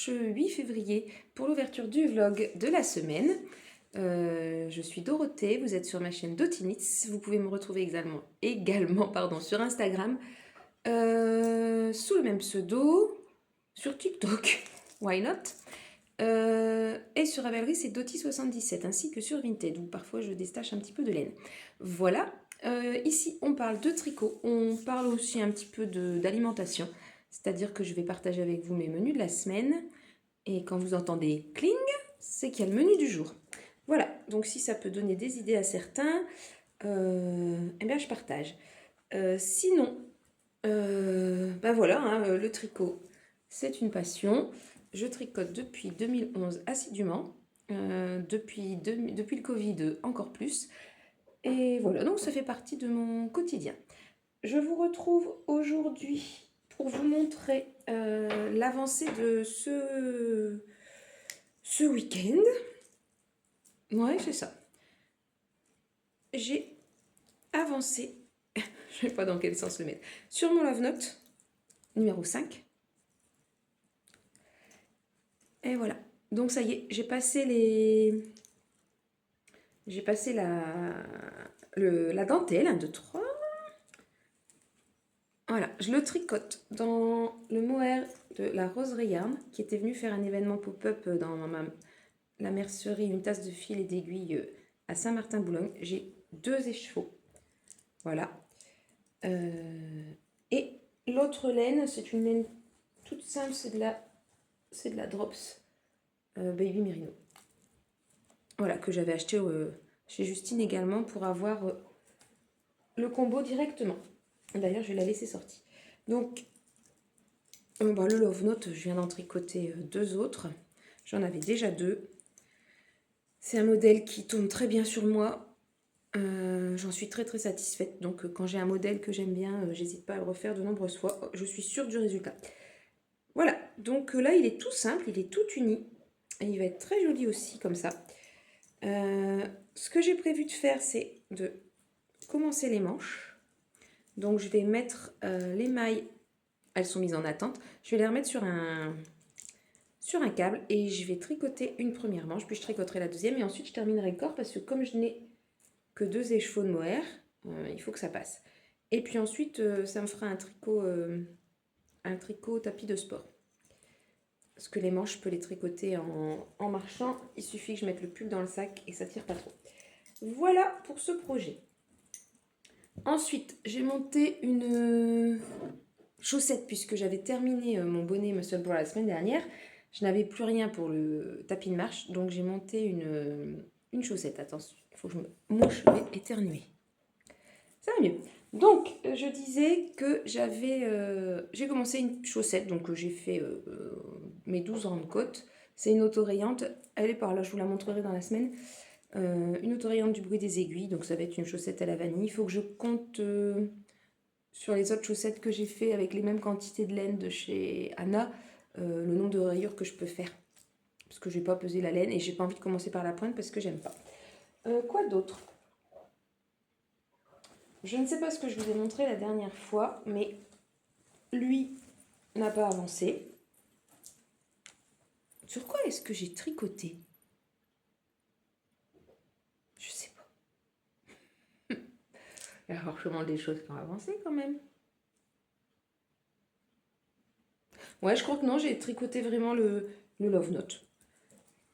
dimanche 8 février pour l'ouverture du vlog de la semaine. Je suis Dorothée, vous êtes sur ma chaîne Dotinitz. Vous pouvez me retrouver également sur Instagram sous le même pseudo, sur TikTok, why not, et sur Ravelry c'est Doty77, ainsi que sur Vinted où parfois je détache un petit peu de laine. Voilà, ici on parle de tricot, on parle aussi un petit peu d'alimentation, c'est-à-dire que je vais partager avec vous mes menus de la semaine, et quand vous entendez cling, c'est qu'il y a le menu du jour. Voilà, donc si ça peut donner des idées à certains, eh bien je partage. Sinon, ben voilà, hein, le tricot, c'est une passion. Je tricote depuis 2011 assidûment, depuis le Covid encore plus. Et voilà, donc ça fait partie de mon quotidien. Je vous retrouve aujourd'hui pour vous montrer l'avancée de ce week-end. Ouais, c'est ça. J'ai avancé, je ne sais pas dans quel sens le mettre, sur mon love note numéro 5. Et voilà. Donc ça y est, j'ai passé la dentelle, 1, 2, 3. Voilà, je le tricote dans le mohair de la Roseraie Yarn, qui était venue faire un événement pop-up dans la mercerie, une tasse de fil et d'aiguille à Saint-Martin-Boulogne. J'ai 2 écheveaux. Voilà. Et l'autre laine, c'est une laine toute simple, c'est de la Drops Baby Merino. Voilà, que j'avais acheté chez Justine également pour avoir le combo directement. D'ailleurs, je vais la laisser sortie. Donc, le Love Note, je viens d'en tricoter 2 autres. J'en avais déjà 2. C'est un modèle qui tombe très bien sur moi. J'en suis très très satisfaite. Donc, quand j'ai un modèle que j'aime bien, j'hésite pas à le refaire de nombreuses fois. Je suis sûre du résultat. Voilà, donc là, il est tout simple, il est tout uni. Et il va être très joli aussi, comme ça. Ce que j'ai prévu de faire, c'est de commencer les manches. Donc je vais mettre les mailles, elles sont mises en attente. Je vais les remettre sur un câble et je vais tricoter une première manche, puis je tricoterai la deuxième et ensuite je terminerai le corps parce que comme je n'ai que 2 écheveaux de mohair, il faut que ça passe. Et puis ensuite, ça me fera un tricot tapis de sport. Parce que les manches, je peux les tricoter en marchant. Il suffit que je mette le pull dans le sac et ça tire pas trop. Voilà pour ce projet. Ensuite, j'ai monté une chaussette puisque j'avais terminé mon bonnet Muscle Bra la semaine dernière. Je n'avais plus rien pour le tapis de marche, donc j'ai monté une chaussette. Attention, il faut que je me mouche, je vais éternuer. Ça va mieux. Donc, je disais que j'ai commencé une chaussette, donc j'ai fait mes 12 rangs de côte. C'est une autorayante, elle est par là, je vous la montrerai dans la semaine. Une autorayante du bruit des aiguilles, donc ça va être une chaussette à la vanille. Il faut que je compte sur les autres chaussettes que j'ai fait avec les mêmes quantités de laine de chez Anna, le nombre de rayures que je peux faire. Parce que je n'ai pas pesé la laine et j'ai pas envie de commencer par la pointe parce que j'aime pas. Quoi d'autre ? Je ne sais pas ce que je vous ai montré la dernière fois, mais lui n'a pas avancé. Sur quoi est-ce que j'ai tricoté ? Je sais pas. Il y a forcément des choses qui ont avancé quand même. Ouais, je crois que non, j'ai tricoté vraiment le Love Note.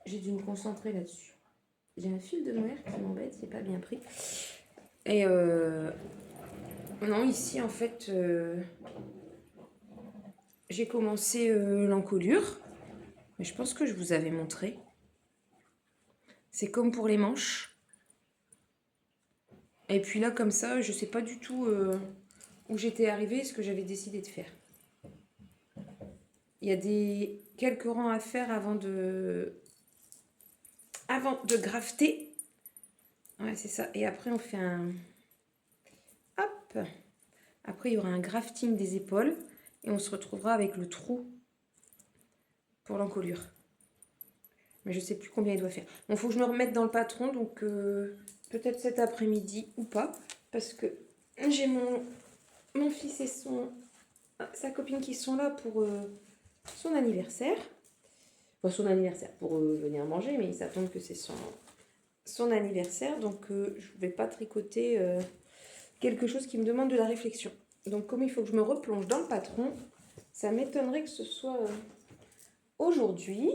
J'ai dû me concentrer là-dessus. J'ai un fil de mohair qui m'embête, c'est pas bien pris. Et non, ici en fait, j'ai commencé l'encolure. Mais je pense que je vous avais montré. C'est comme pour les manches. Et puis là, comme ça, je sais pas du tout où j'étais arrivée et ce que j'avais décidé de faire. Il y a quelques rangs à faire avant de grafter. Ouais, c'est ça. Et après, on fait un... Hop. Après, il y aura un grafting des épaules. Et on se retrouvera avec le trou pour l'encolure. Mais je sais plus combien il doit faire. Bon, faut que je me remette dans le patron. Donc, peut-être cet après-midi ou pas. Parce que j'ai mon fils et sa copine qui sont là pour son anniversaire. Enfin, son anniversaire pour venir manger, mais il s'attend que c'est son anniversaire. Donc, je ne vais pas tricoter quelque chose qui me demande de la réflexion. Donc, comme il faut que je me replonge dans le patron, ça m'étonnerait que ce soit aujourd'hui.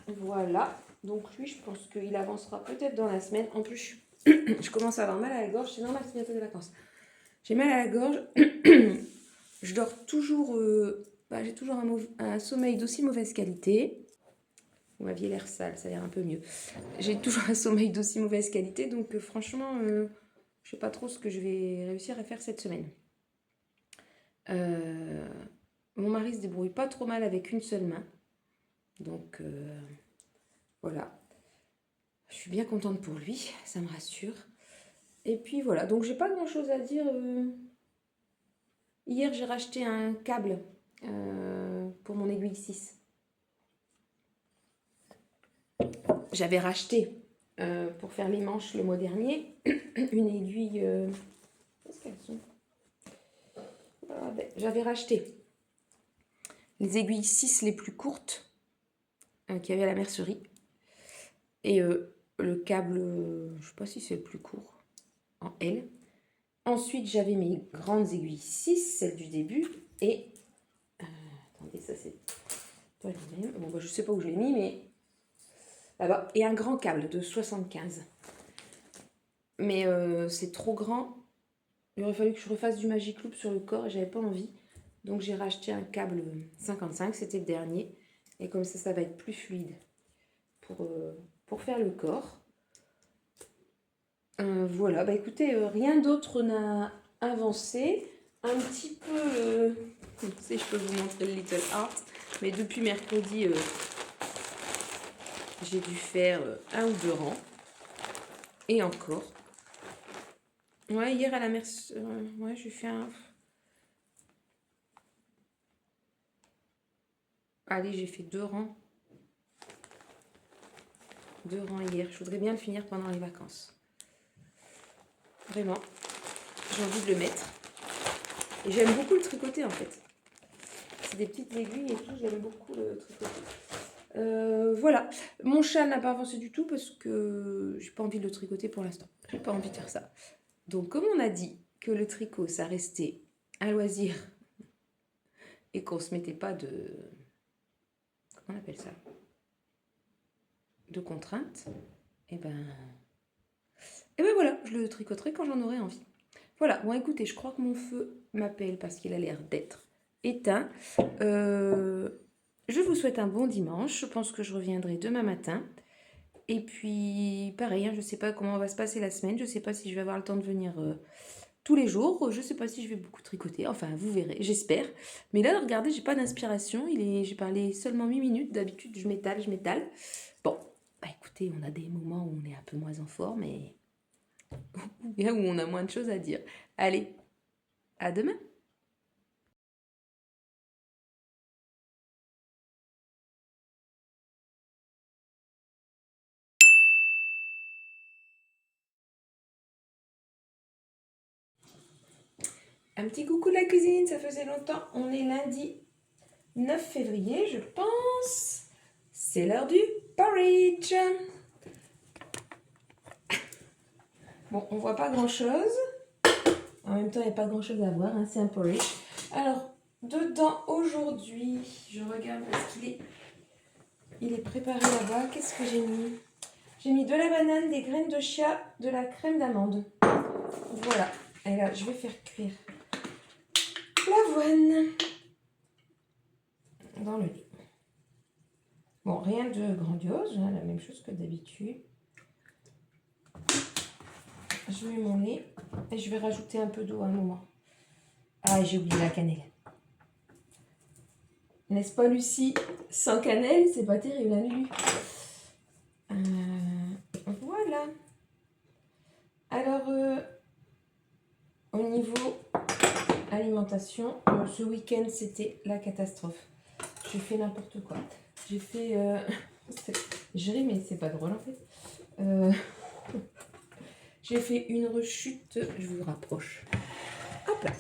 Voilà. Donc, lui, je pense qu'il avancera peut-être dans la semaine. En plus, je commence à avoir mal à la gorge. C'est normal, c'est bientôt les vacances. J'ai mal à la gorge. Je dors toujours... j'ai toujours un sommeil d'aussi mauvaise qualité. Bon, ma vie a l'air sale, ça a l'air un peu mieux. J'ai toujours un sommeil d'aussi mauvaise qualité, donc franchement, je sais pas trop ce que je vais réussir à faire cette semaine. Mon mari se débrouille pas trop mal avec une seule main. Donc, voilà. Je suis bien contente pour lui, ça me rassure. Et puis voilà, donc j'ai pas grand chose à dire. Hier, j'ai racheté un câble pour mon aiguille 6. J'avais racheté pour faire les manches le mois dernier une aiguille. Qu'est-ce qu'elles sont? J'avais racheté les aiguilles 6 les plus courtes qu'il y avait à la mercerie. Et le câble, je sais pas si c'est le plus court, en L. Ensuite, j'avais mes grandes aiguilles 6, celles du début. Et attendez, ça c'est pas les mêmes. Bon, je sais pas où je l'ai mis, mais là-bas. Et un grand câble de 75. Mais c'est trop grand. Il aurait fallu que je refasse du Magic Loop sur le corps et j'avais pas envie. Donc j'ai racheté un câble 55, c'était le dernier. Et comme ça va être plus fluide pour faire le corps. Voilà, bah écoutez, rien d'autre n'a avancé. Un petit peu, je sais, je peux vous montrer le Little Art, mais depuis mercredi, j'ai dû faire un ou deux rangs. Et encore. Ouais, hier à la mercerie, ouais, j'ai fait un... Allez, j'ai fait 2 rangs. 2 rangs hier. Je voudrais bien le finir pendant les vacances. Vraiment. J'ai envie de le mettre. Et j'aime beaucoup le tricoter en fait. C'est des petites aiguilles et tout. J'aime beaucoup le tricoter. Voilà. Mon chat n'a pas avancé du tout parce que j'ai pas envie de le tricoter pour l'instant. J'ai pas envie de faire ça. Donc comme on a dit que le tricot ça restait un loisir et qu'on se mettait pas de... Comment on appelle ça? De contraintes. Et ben voilà, je le tricoterai quand j'en aurai envie. Voilà, bon écoutez, je crois que mon feu m'appelle parce qu'il a l'air d'être éteint. Je vous souhaite un bon dimanche. Je pense que je reviendrai demain matin. Et puis, pareil, je ne sais pas comment va se passer la semaine. Je ne sais pas si je vais avoir le temps de venir tous les jours. Je ne sais pas si je vais beaucoup tricoter. Enfin, vous verrez, j'espère. Mais là, regardez, j'ai pas d'inspiration. J'ai parlé seulement 8 minutes. D'habitude, je m'étale. Bon, bah écoutez, on a des moments où on est un peu moins en forme et où on a moins de choses à dire. Allez, à demain! Un petit coucou de la cuisine, ça faisait longtemps. On est lundi 9 février, je pense. C'est l'heure du porridge. Bon, on voit pas grand-chose. En même temps, il n'y a pas grand-chose à voir, hein, c'est un porridge. Alors, dedans, aujourd'hui, je regarde parce qu'il est préparé là-bas. Qu'est-ce que j'ai mis? J'ai mis de la banane, des graines de chia, de la crème d'amande. Voilà. Et là, je vais faire cuire l'avoine dans le lait. Bon, rien de grandiose, hein, la même chose que d'habitude. Je mets mon lait et je vais rajouter un peu d'eau à un moment. Ah, j'ai oublié la cannelle. N'est-ce pas, Lucie? Sans cannelle, c'est pas terrible, hein, Lulu? Voilà. Alors, au niveau alimentation, ce week-end, c'était la catastrophe. J'ai fait n'importe quoi. J'ai fait... je ris, mais c'est pas drôle, en fait. J'ai fait une rechute... Je vous rapproche. Hop là.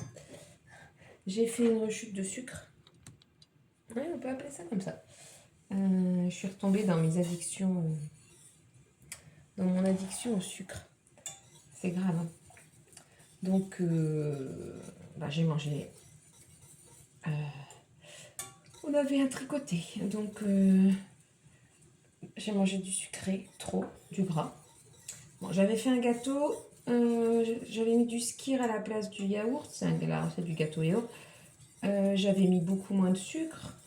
J'ai fait une rechute de sucre. Ouais, on peut appeler ça comme ça. Je suis retombée dans mes addictions, dans mon addiction au sucre. C'est grave, hein. Donc, j'ai mangé. On avait un tricoté, donc j'ai mangé du sucré, trop, du gras. Bon, j'avais fait un gâteau, j'avais mis du skyr à la place du yaourt, c'est la recette du gâteau yaourt. J'avais mis beaucoup moins de sucre,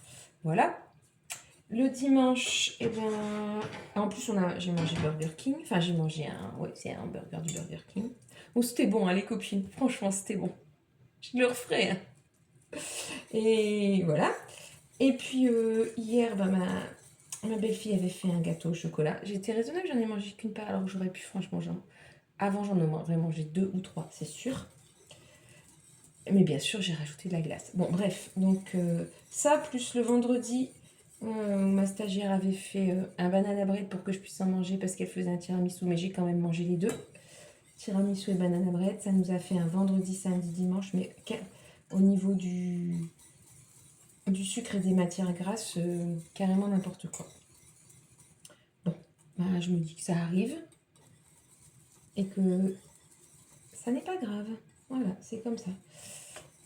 voilà. Le dimanche, et ben, en plus j'ai mangé Burger King, enfin j'ai mangé c'est un burger du Burger King. Bon, c'était bon, hein, les copines, franchement c'était bon. Je le referai, hein. Et voilà. Et puis hier, ma belle-fille avait fait un gâteau au chocolat. J'ai été raisonnable, j'en ai mangé qu'une part alors que j'aurais pu franchement avant j'en aurais mangé 2 ou 3, c'est sûr. Mais bien sûr, j'ai rajouté de la glace. Bon, bref, donc ça, plus le vendredi, ma stagiaire avait fait un banana bread pour que je puisse en manger parce qu'elle faisait un tiramisu, mais j'ai quand même mangé les deux. Tiramisu et banana bread, ça nous a fait un vendredi, samedi, dimanche, mais au niveau du sucre et des matières grasses, carrément n'importe quoi. Bon, je me dis que ça arrive et que ça n'est pas grave. Voilà, c'est comme ça.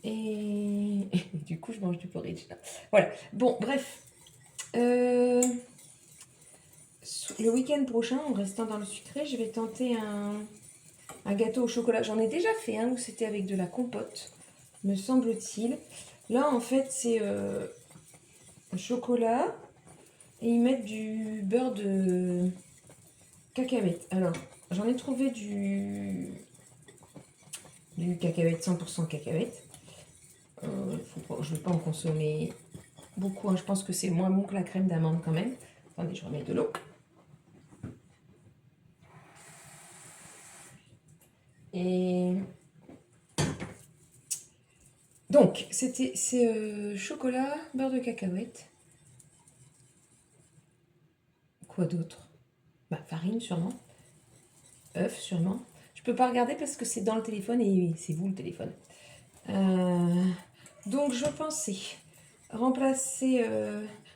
Et du coup, je mange du porridge là. Voilà. Bon, bref. Le week-end prochain, en restant dans le sucré, je vais tenter un gâteau au chocolat. J'en ai déjà fait un où c'était avec de la compote, me semble-t-il. Là, en fait, c'est chocolat et ils mettent du beurre de cacahuète. Alors, j'en ai trouvé du cacahuète, 100% cacahuète. Je ne vais pas en consommer beaucoup, hein. Je pense que c'est moins bon que la crème d'amande quand même. Attendez, je remets de l'eau. Et donc, c'est chocolat, beurre de cacahuète. Quoi d'autre? Farine sûrement. Œuf sûrement. Je peux pas regarder parce que c'est dans le téléphone et c'est vous le téléphone. Donc je pensais remplacer...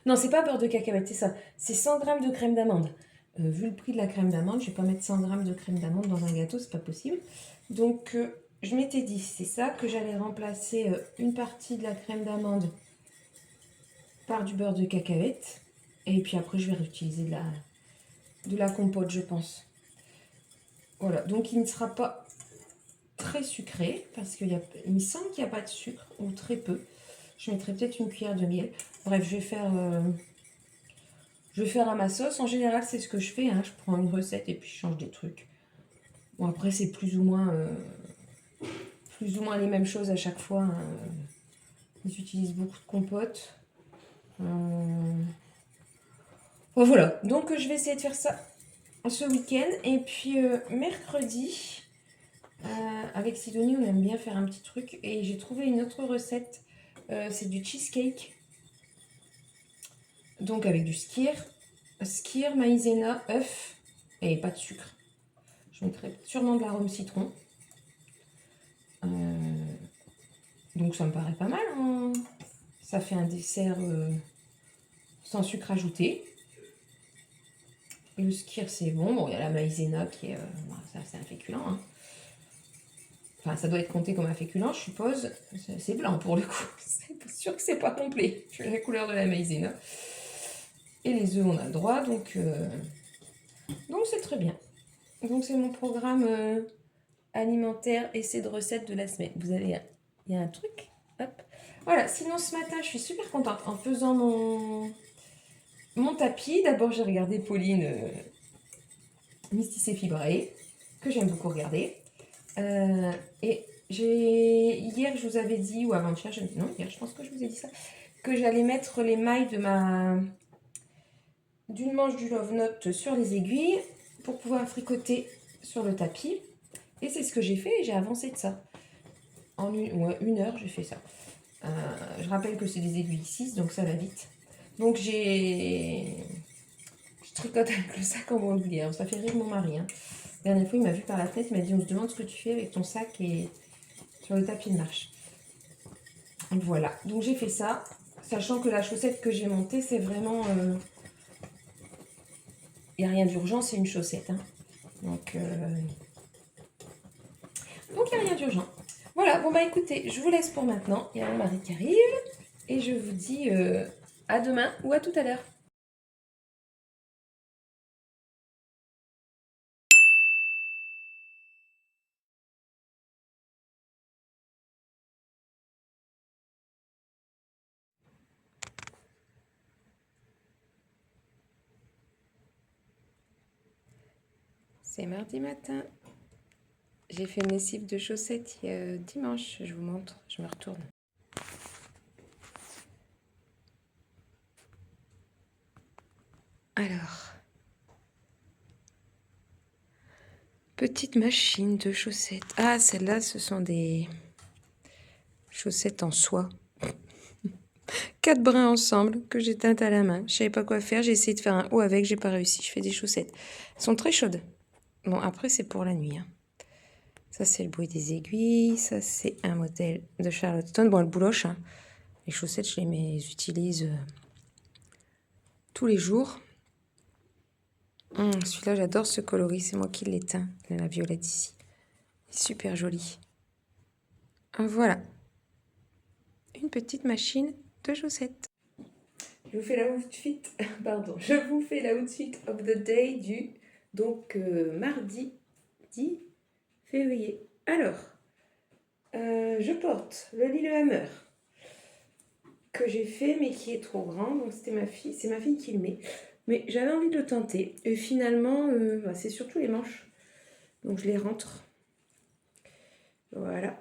Non, c'est pas beurre de cacahuète, c'est ça. C'est 100 g de crème d'amande. Vu le prix de la crème d'amande, je vais pas mettre 100 g de crème d'amande dans un gâteau, c'est pas possible. Donc je m'étais dit, c'est ça, que j'allais remplacer une partie de la crème d'amande par du beurre de cacahuète. Et puis après, je vais réutiliser de la compote, je pense. Voilà, donc il ne sera pas très sucré, parce qu'il me semble qu'il n'y a pas de sucre, ou très peu. Je mettrai peut-être une cuillère de miel. Bref, je vais faire à ma sauce. En général, c'est ce que je fais, hein. Je prends une recette et puis je change des trucs. Bon, après, c'est plus ou moins les mêmes choses à chaque fois, hein. Ils utilisent beaucoup de compote. Bon, voilà, donc je vais essayer de faire ça ce week-end. Et puis mercredi, avec Sidonie, on aime bien faire un petit truc. Et j'ai trouvé une autre recette. C'est du cheesecake. Donc avec du skyr, maïzena, œuf et pas de sucre. Je mettrai sûrement de l'arôme citron. Donc ça me paraît pas mal, hein. Ça fait un dessert sans sucre ajouté. Et le skyr, c'est bon. Bon, il y a la maïzena qui est... ça, c'est un féculent, hein. Enfin, ça doit être compté comme un féculent, je suppose. C'est blanc pour le coup. C'est sûr que c'est pas complet. Je fais la couleur de la maïzena. Et les œufs, on a le droit, donc c'est très bien. Donc c'est mon programme alimentaire, essai de recettes de la semaine. Vous avez, il y a un truc, hop. Voilà, sinon ce matin, je suis super contente en faisant mon tapis. D'abord, j'ai regardé Pauline Mystique et Fibré, que j'aime beaucoup regarder. Et hier, je vous avais dit, ou avant-hier, hier, je pense que je vous ai dit ça, que j'allais mettre les mailles d'une manche du Love Note sur les aiguilles pour pouvoir fricoter sur le tapis. Et c'est ce que j'ai fait et j'ai avancé de ça. En une heure, j'ai fait ça. Je rappelle que c'est des aiguilles 6, donc ça va vite. Donc je tricote avec le sac en bandoulière. Ça fait rire mon mari, hein. La dernière fois, il m'a vu par la fenêtre, il m'a dit, on se demande ce que tu fais avec ton sac et sur le tapis de marche. Voilà, donc j'ai fait ça, sachant que la chaussette que j'ai montée, c'est vraiment il n'y a rien d'urgent, c'est une chaussette. Hein. Donc, il n'y a rien d'urgent. Voilà, bon bah écoutez, je vous laisse pour maintenant. Il y a mon mari qui arrive. Et je vous dis à demain ou à tout à l'heure. C'est mardi matin. J'ai fait une lessive de chaussettes dimanche. Je vous montre, je me retourne. Alors, petite machine de chaussettes. Ah, celles-là, ce sont des chaussettes en soie. 4 brins ensemble que j'ai teintes à la main. Je savais pas quoi faire. J'ai essayé de faire un haut avec, j'ai pas réussi. Je fais des chaussettes. Elles sont très chaudes. Bon, après, c'est pour la nuit. Hein. Ça, c'est le bruit des aiguilles. Ça, c'est un modèle de Charlottetown. Bon, elle bouloche. Hein. Les chaussettes, je les utilise tous les jours. Celui-là, j'adore ce coloris. C'est moi qui l'ai teint. La violette ici. Super jolie. Voilà. Une petite machine de chaussettes. Je vous fais la outfit, pardon, je vous fais la outfit of the day du mardi 10 février. Alors, je porte le Lillehammer que j'ai fait mais qui est trop grand, donc c'est ma fille qui le met. Mais j'avais envie de le tenter et finalement, c'est surtout les manches, donc je les rentre. Voilà,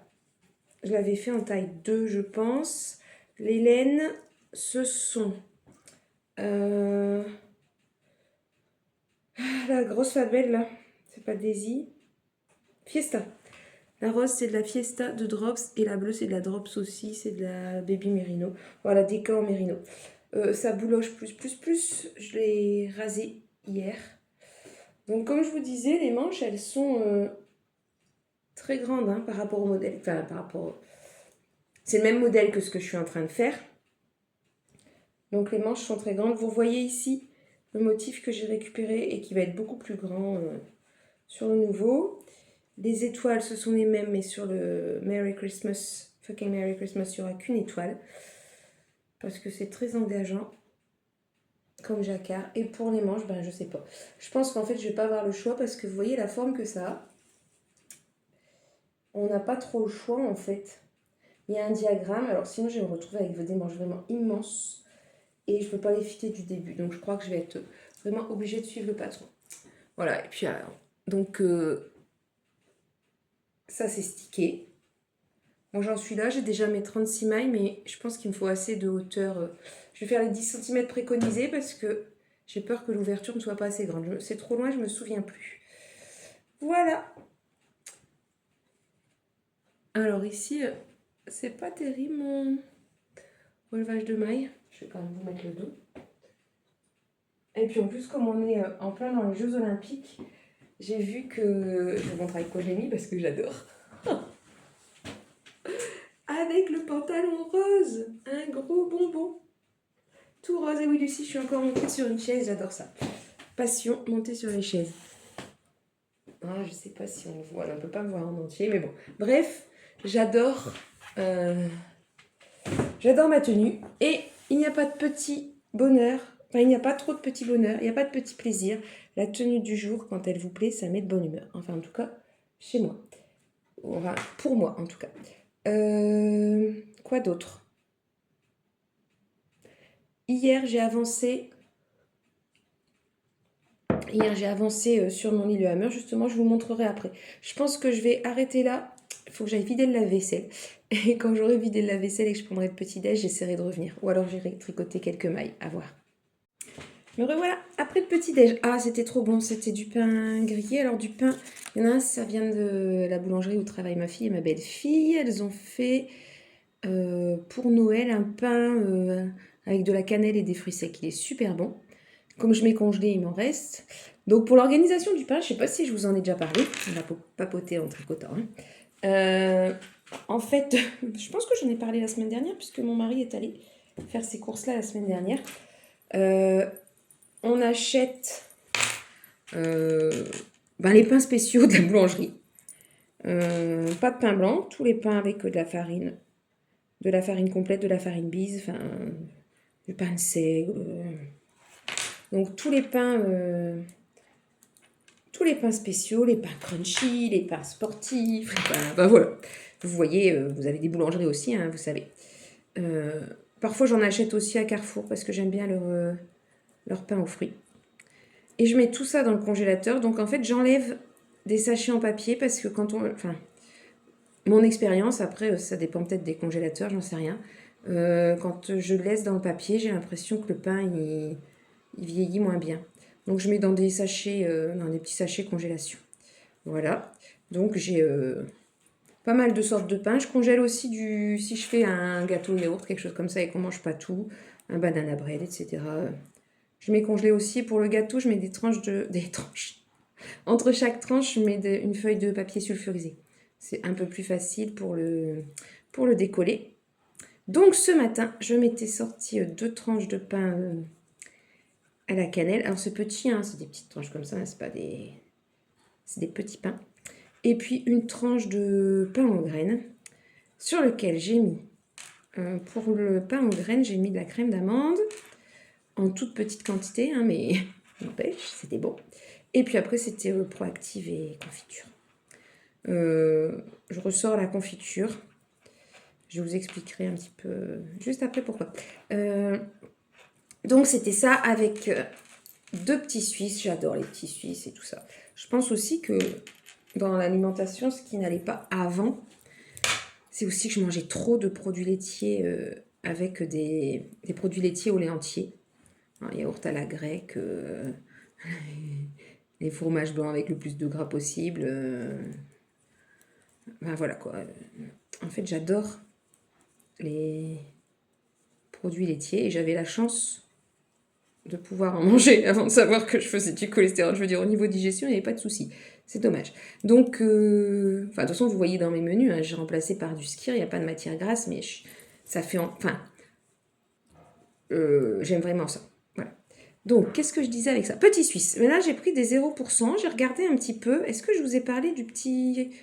je l'avais fait en taille 2 je pense. Les laines, ce sont la grosse label là, c'est pas Daisy, Fiesta. La rose c'est de la Fiesta de Drops et la bleue c'est de la Drops aussi, c'est de la Baby Merino. Voilà, décor Merino. Ça bouloche plus. Je l'ai rasé hier. Donc comme je vous disais, les manches elles sont très grandes hein, par rapport au modèle. Enfin par rapport. C'est le même modèle que ce que je suis en train de faire. Donc les manches sont très grandes. Vous voyez ici le motif que j'ai récupéré et qui va être beaucoup plus grand sur le nouveau. Les étoiles, ce sont les mêmes, mais sur le Merry Christmas, fucking Merry Christmas, il n'y aura qu'une étoile. Parce que c'est très engageant, comme jacquard. Et pour les manches, ben je sais pas. Je pense qu'en fait, je vais pas avoir le choix parce que vous voyez la forme que ça a. On n'a pas trop le choix, en fait. Il y a un diagramme. Alors sinon, je vais me retrouver avec des manches vraiment immenses. Et je ne peux pas les fitter du début. Donc, je crois que je vais être vraiment obligée de suivre le patron. Voilà. Et puis, alors, donc, ça, c'est stické. Bon, j'en suis là. J'ai déjà mes 36 mailles, mais je pense qu'il me faut assez de hauteur. Je vais faire les 10 cm préconisés parce que j'ai peur que l'ouverture ne soit pas assez grande. C'est trop loin, je ne me souviens plus. Voilà. Alors ici, c'est pas terrible mon relevage de mailles. Je vais quand même vous mettre le dos. Et puis en plus, comme on est en plein dans les Jeux Olympiques, j'ai vu que... Je vous montre avec quoi j'ai mis parce que j'adore. Avec le pantalon rose, un gros bonbon. Tout rose. Et oui, Lucie, je suis encore montée sur une chaise, j'adore ça. Passion, monter sur les chaises. Ah, je sais pas si on voit, on ne peut pas me voir en entier, mais bon. Bref, j'adore ma tenue. Et il n'y a pas de petit bonheur. Enfin, il n'y a pas trop de petit bonheur, il n'y a pas de petit plaisir. La tenue du jour, quand elle vous plaît, ça met de bonne humeur. Enfin, en tout cas, chez moi. Enfin, pour moi, en tout cas. Quoi d'autre? Hier, j'ai avancé sur mon Lillehammer. Justement, je vous montrerai après. Je pense que je vais arrêter là. Il faut que j'aille vider le lave-vaisselle. Et quand j'aurai vidé le lave-vaisselle et que je prendrai le petit-déj, j'essaierai de revenir. Ou alors j'irai tricoter quelques mailles. À voir. Me revoilà après le petit-déj. Ah, c'était trop bon. C'était du pain grillé. Alors, du pain, il y en a un, ça vient de la boulangerie où travaille ma fille et ma belle-fille. Elles ont fait pour Noël un pain avec de la cannelle et des fruits secs. Il est super bon. Comme je mets congelé, il m'en reste. Donc, pour l'organisation du pain, je ne sais pas si je vous en ai déjà parlé. On va papoter en tricotant. Hein. En fait, je pense que j'en ai parlé la semaine dernière puisque mon mari est allé faire ces courses-là la semaine dernière. On achète les pains spéciaux de la boulangerie. Pas de pain blanc, tous les pains avec de la farine complète, de la farine bise, enfin, du pain de seigle. Donc tous les pains spéciaux, les pains crunchy, les pains sportifs, voilà. Vous voyez, vous avez des boulangeries aussi, hein, vous savez. Parfois j'en achète aussi à Carrefour parce que j'aime bien leur pain aux fruits. Et je mets tout ça dans le congélateur. Donc en fait j'enlève des sachets en papier parce que mon expérience, après ça dépend peut-être des congélateurs, j'en sais rien. Quand je le laisse dans le papier, j'ai l'impression que le pain il vieillit moins bien. Donc je mets dans des sachets, dans des petits sachets congélation. Voilà. Donc j'ai pas mal de sortes de pain. Je congèle aussi si je fais un gâteau yaourt, quelque chose comme ça, et qu'on mange pas tout, un banana bread, etc. Je mets congelé aussi. Pour le gâteau, je mets des tranches. Entre chaque tranche, je mets une feuille de papier sulfurisé. C'est un peu plus facile pour le décoller. Donc ce matin, je m'étais sorti 2 tranches de pain à la cannelle. Alors c'est petit, hein, c'est des petites tranches comme ça, hein, c'est des petits pains. Et puis une tranche de pain aux graines sur lequel j'ai mis, pour le pain aux graines, j'ai mis de la crème d'amande en toute petite quantité, hein, mais n'empêche, c'était bon. Et puis après, c'était Proactive et confiture. Je ressors la confiture. Je vous expliquerai un petit peu juste après pourquoi. Donc c'était ça avec 2 petits Suisses. J'adore les petits Suisses et tout ça. Je pense aussi que dans l'alimentation, ce qui n'allait pas avant, c'est aussi que je mangeais trop de produits laitiers avec des produits laitiers au lait entier. Un yaourt à la grecque, les fromages blancs avec le plus de gras possible. Voilà quoi. En fait, j'adore les produits laitiers et j'avais la chance de pouvoir en manger avant de savoir que je faisais du cholestérol. Je veux dire, au niveau digestion, il n'y avait pas de souci. C'est dommage. Donc, de toute façon, vous voyez dans mes menus, hein, j'ai remplacé par du skyr. Il n'y a pas de matière grasse, mais ça fait... j'aime vraiment ça. Voilà. Donc, qu'est-ce que je disais avec ça? Petit Suisse. Mais là, j'ai pris des 0%. J'ai regardé un petit peu. Est-ce que je vous ai parlé du petit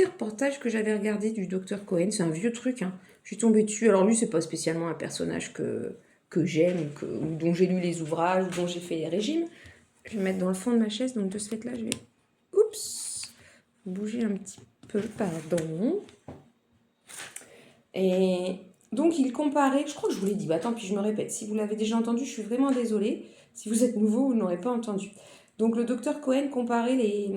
reportage que j'avais regardé du docteur Cohen? C'est un vieux truc, hein. Je suis tombée dessus. Alors lui, c'est pas spécialement un personnage que j'aime ou dont j'ai lu les ouvrages, ou dont j'ai fait les régimes. Je vais me mettre dans le fond de ma chaise, donc de ce fait-là, je vais... Oups, bouger un petit peu, pardon. Et donc, il comparait... Je crois que je vous l'ai dit, tant pis, je me répète. Si vous l'avez déjà entendu, je suis vraiment désolée. Si vous êtes nouveau, vous ne l'aurez pas entendu. Donc, le docteur Cohen comparait les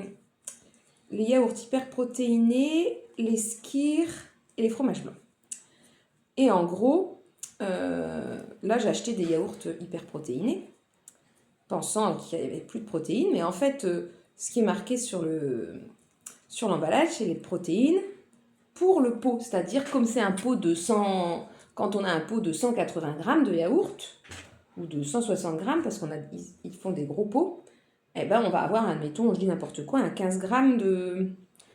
yaourts hyperprotéinés, les skyrs et les fromages blancs. Et en gros... là, j'ai acheté des yaourts hyperprotéinés, pensant qu'il n'y avait plus de protéines, mais en fait, ce qui est marqué sur l'emballage, c'est les protéines pour le pot, c'est-à-dire comme c'est un pot de 100, quand on a un pot de 180 grammes de yaourt, ou de 160 grammes, parce qu'ils font des gros pots, on va avoir, admettons, je dis n'importe quoi, un 15 grammes de...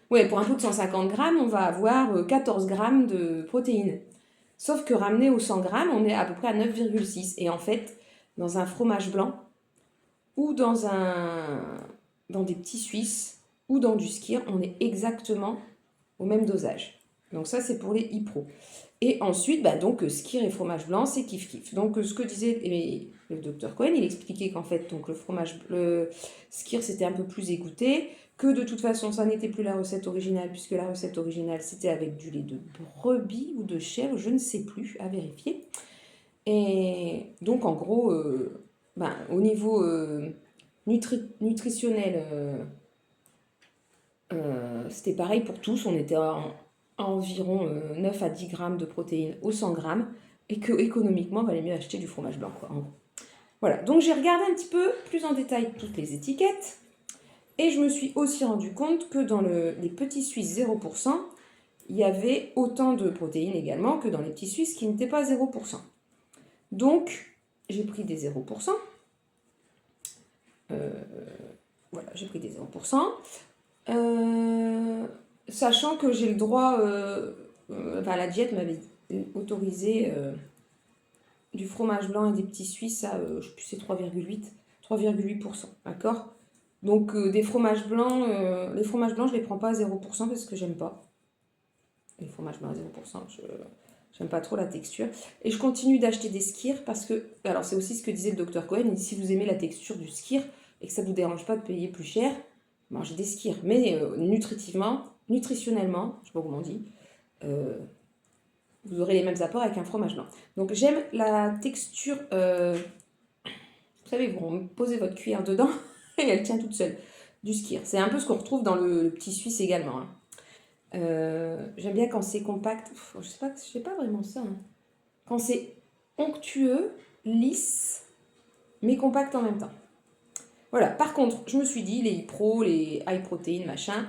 Ouais, pour un pot de 150 grammes, on va avoir 14 grammes de protéines. Sauf que ramené aux 100 grammes, on est à peu près à 9,6. Et en fait, dans un fromage blanc, ou dans des petits Suisses, ou dans du skyr, on est exactement au même dosage. Donc ça, c'est pour les e-pro. Et ensuite, donc skyr et fromage blanc, c'est kiff-kiff. Donc ce que disait le docteur Cohen, il expliquait qu'en fait, donc le skyr, c'était un peu plus égoutté, que de toute façon, ça n'était plus la recette originale, puisque la recette originale, c'était avec du lait de brebis ou de chèvre, je ne sais plus, à vérifier. Et donc, en gros, au niveau nutritionnel, c'était pareil pour tous. On était à environ 9 à 10 grammes de protéines au 100 grammes, et que économiquement, il valait mieux acheter du fromage blanc, quoi, en gros. Voilà, donc j'ai regardé un petit peu plus en détail toutes les étiquettes. Et je me suis aussi rendu compte que dans les petits Suisses 0%, il y avait autant de protéines également que dans les petits Suisses qui n'étaient pas 0%. Donc, j'ai pris des 0%. Voilà, j'ai pris des 0%. Sachant que j'ai le droit... la diète m'avait autorisé du fromage blanc et des petits Suisses à, je sais plus, c'est 3,8%. D'accord ? Donc des fromages blancs, les fromages blancs je les prends pas à 0% parce que j'aime pas. Les fromages blancs à 0%, j'aime pas trop la texture. Et je continue d'acheter des skyrs parce que, alors c'est aussi ce que disait le docteur Cohen, si vous aimez la texture du skyr et que ça vous dérange pas de payer plus cher, mangez des skyrs. Mais nutritionnellement, je sais pas comment on dit, vous aurez les mêmes apports avec un fromage blanc. Donc j'aime la texture, vous savez, vous posez votre cuillère dedans et elle tient toute seule, du skyr. C'est un peu ce qu'on retrouve dans le petit suisse également, hein. J'aime bien quand c'est compact. Je sais pas vraiment ça, hein. Quand c'est onctueux, lisse, mais compact en même temps. Voilà. Par contre, je me suis dit, les pro, les high protein, machin,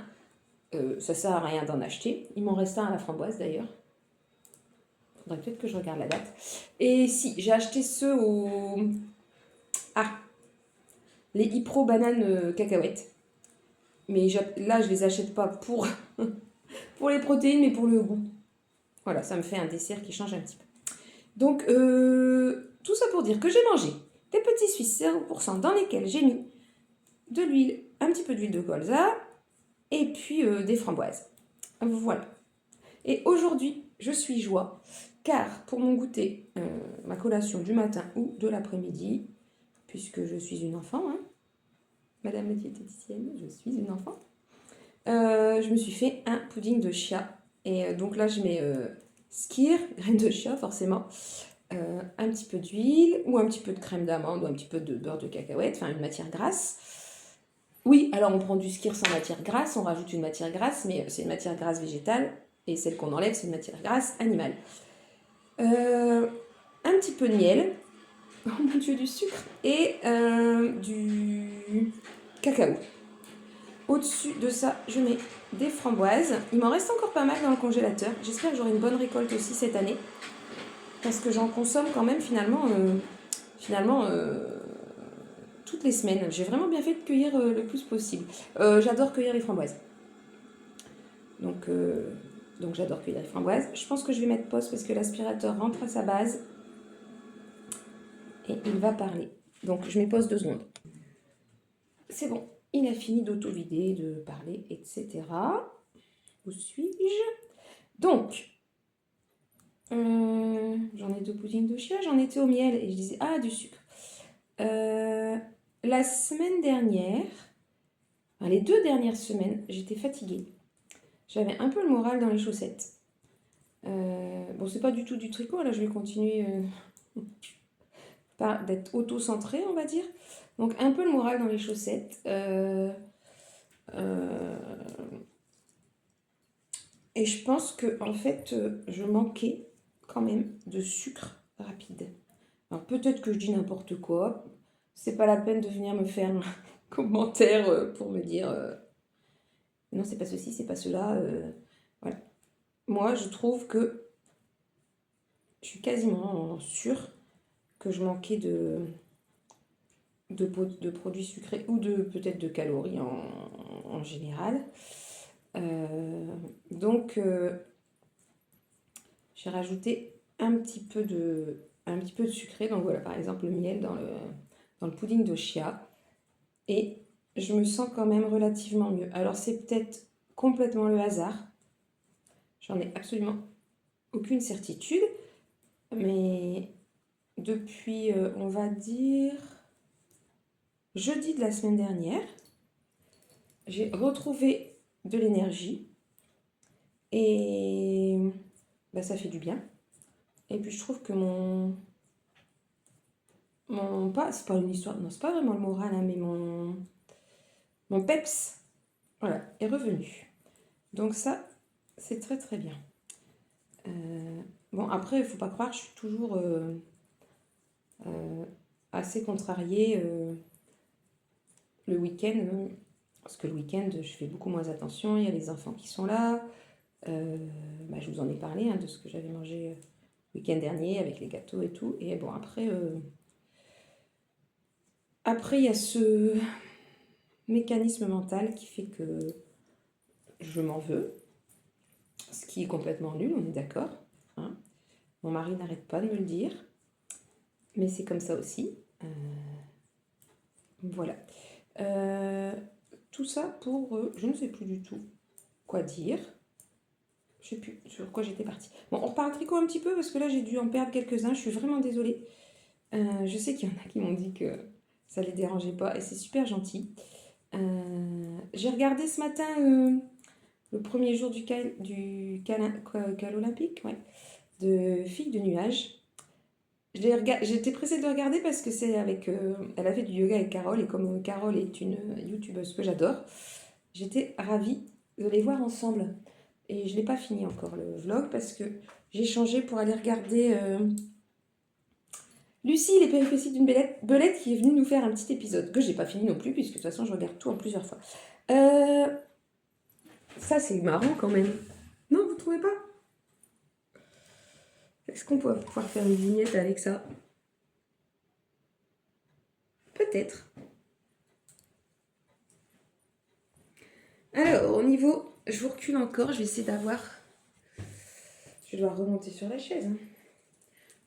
ça sert à rien d'en acheter. Il m'en reste un à la framboise d'ailleurs. Faudrait peut-être que je regarde la date. Et si, j'ai acheté ceux au... Ah, les Ipro bananes cacahuètes. Mais là, je les achète pas pour, pour les protéines, mais pour le goût. Voilà, ça me fait un dessert qui change un petit peu. Donc, tout ça pour dire que j'ai mangé des petits Suisses 0% dans lesquels j'ai mis de l'huile, un petit peu d'huile de colza et puis des framboises. Voilà. Et aujourd'hui, je suis joie car pour mon goûter, ma collation du matin ou de l'après-midi, puisque je suis une enfant, hein, Madame la diététicienne, je suis une enfant, je me suis fait un pudding de chia. Et donc là, je mets skyr, graines de chia forcément, un petit peu d'huile ou un petit peu de crème d'amande ou un petit peu de beurre de cacahuète, enfin une matière grasse. Oui, alors on prend du skyr sans matière grasse, on rajoute une matière grasse, mais c'est une matière grasse végétale et celle qu'on enlève, c'est une matière grasse animale. Un petit peu de miel, oh mon dieu, du sucre et du cacao. Au-dessus de ça, je mets des framboises. Il m'en reste encore pas mal dans le congélateur. J'espère que j'aurai une bonne récolte aussi cette année. Parce que j'en consomme quand même finalement toutes les semaines. J'ai vraiment bien fait de cueillir le plus possible. J'adore cueillir les framboises. Donc j'adore cueillir les framboises. Je pense que je vais mettre pause parce que l'aspirateur rentre à sa base. Et il va parler. Donc je mets pause 2 secondes. C'est bon. Il a fini d'auto-vider, de parler, etc. Où suis-je? Donc, j'en ai 2 puddings de chia, j'en étais au miel et je disais, ah, du sucre. La semaine dernière, enfin, les 2 dernières semaines, j'étais fatiguée. J'avais un peu le moral dans les chaussettes. Bon, c'est pas du tout du tricot, là je vais continuer d'être auto-centrée, on va dire. Donc, un peu le moral dans les chaussettes. Et je pense que en fait, je manquais quand même de sucre rapide. Alors peut-être que je dis n'importe quoi. C'est pas la peine de venir me faire un commentaire pour me dire non, c'est pas ceci, c'est pas cela. Voilà. Moi, je trouve que je suis quasiment sûre que je manquais de produits sucrés ou peut-être de calories en général. Donc, j'ai rajouté un petit peu de sucré. Donc voilà, par exemple, le miel dans le pudding de chia. Et je me sens quand même relativement mieux. Alors, c'est peut-être complètement le hasard. J'en ai absolument aucune certitude. Mais depuis, on va dire, jeudi de la semaine dernière, j'ai retrouvé de l'énergie. Et bah, ça fait du bien. Et puis je trouve que c'est pas une histoire, non, c'est pas vraiment le moral, hein, mais mon peps, voilà, est revenu. Donc ça, c'est très très bien. Bon, après, il faut pas croire, je suis toujours assez contrariée le week-end, parce que le week-end, je fais beaucoup moins attention, il y a les enfants qui sont là. Bah, je vous en ai parlé hein, de ce que j'avais mangé le week-end dernier avec les gâteaux et tout. Et bon, après, il y a ce mécanisme mental qui fait que je m'en veux, ce qui est complètement nul, on est d'accord, hein. Mon mari n'arrête pas de me le dire, mais c'est comme ça aussi. Voilà. Tout ça pour, je ne sais plus du tout quoi dire. Je sais plus sur quoi j'étais partie. Bon, on repart tricot un petit peu parce que là j'ai dû en perdre quelques-uns. Je suis vraiment désolée. Je sais qu'il y en a qui m'ont dit que ça les dérangeait pas et c'est super gentil. J'ai regardé ce matin le premier jour du cal olympique, ouais, de Filles de nuages. J'étais pressée de le regarder parce que c'est avec. Elle a fait du yoga avec Carole et comme Carole est une youtubeuse que j'adore, j'étais ravie de les voir ensemble. Et je n'ai pas fini encore le vlog parce que j'ai changé pour aller regarder Lucie, les péripéties d'une belette qui est venue nous faire un petit épisode que j'ai pas fini non plus puisque de toute façon je regarde tout en plusieurs fois. Ça c'est marrant quand même. Non, vous trouvez pas? Est-ce qu'on peut pouvoir faire une vignette avec ça? Peut-être. Alors, au niveau... Je vous recule encore, je vais essayer d'avoir... Je dois remonter sur la chaise. Hein.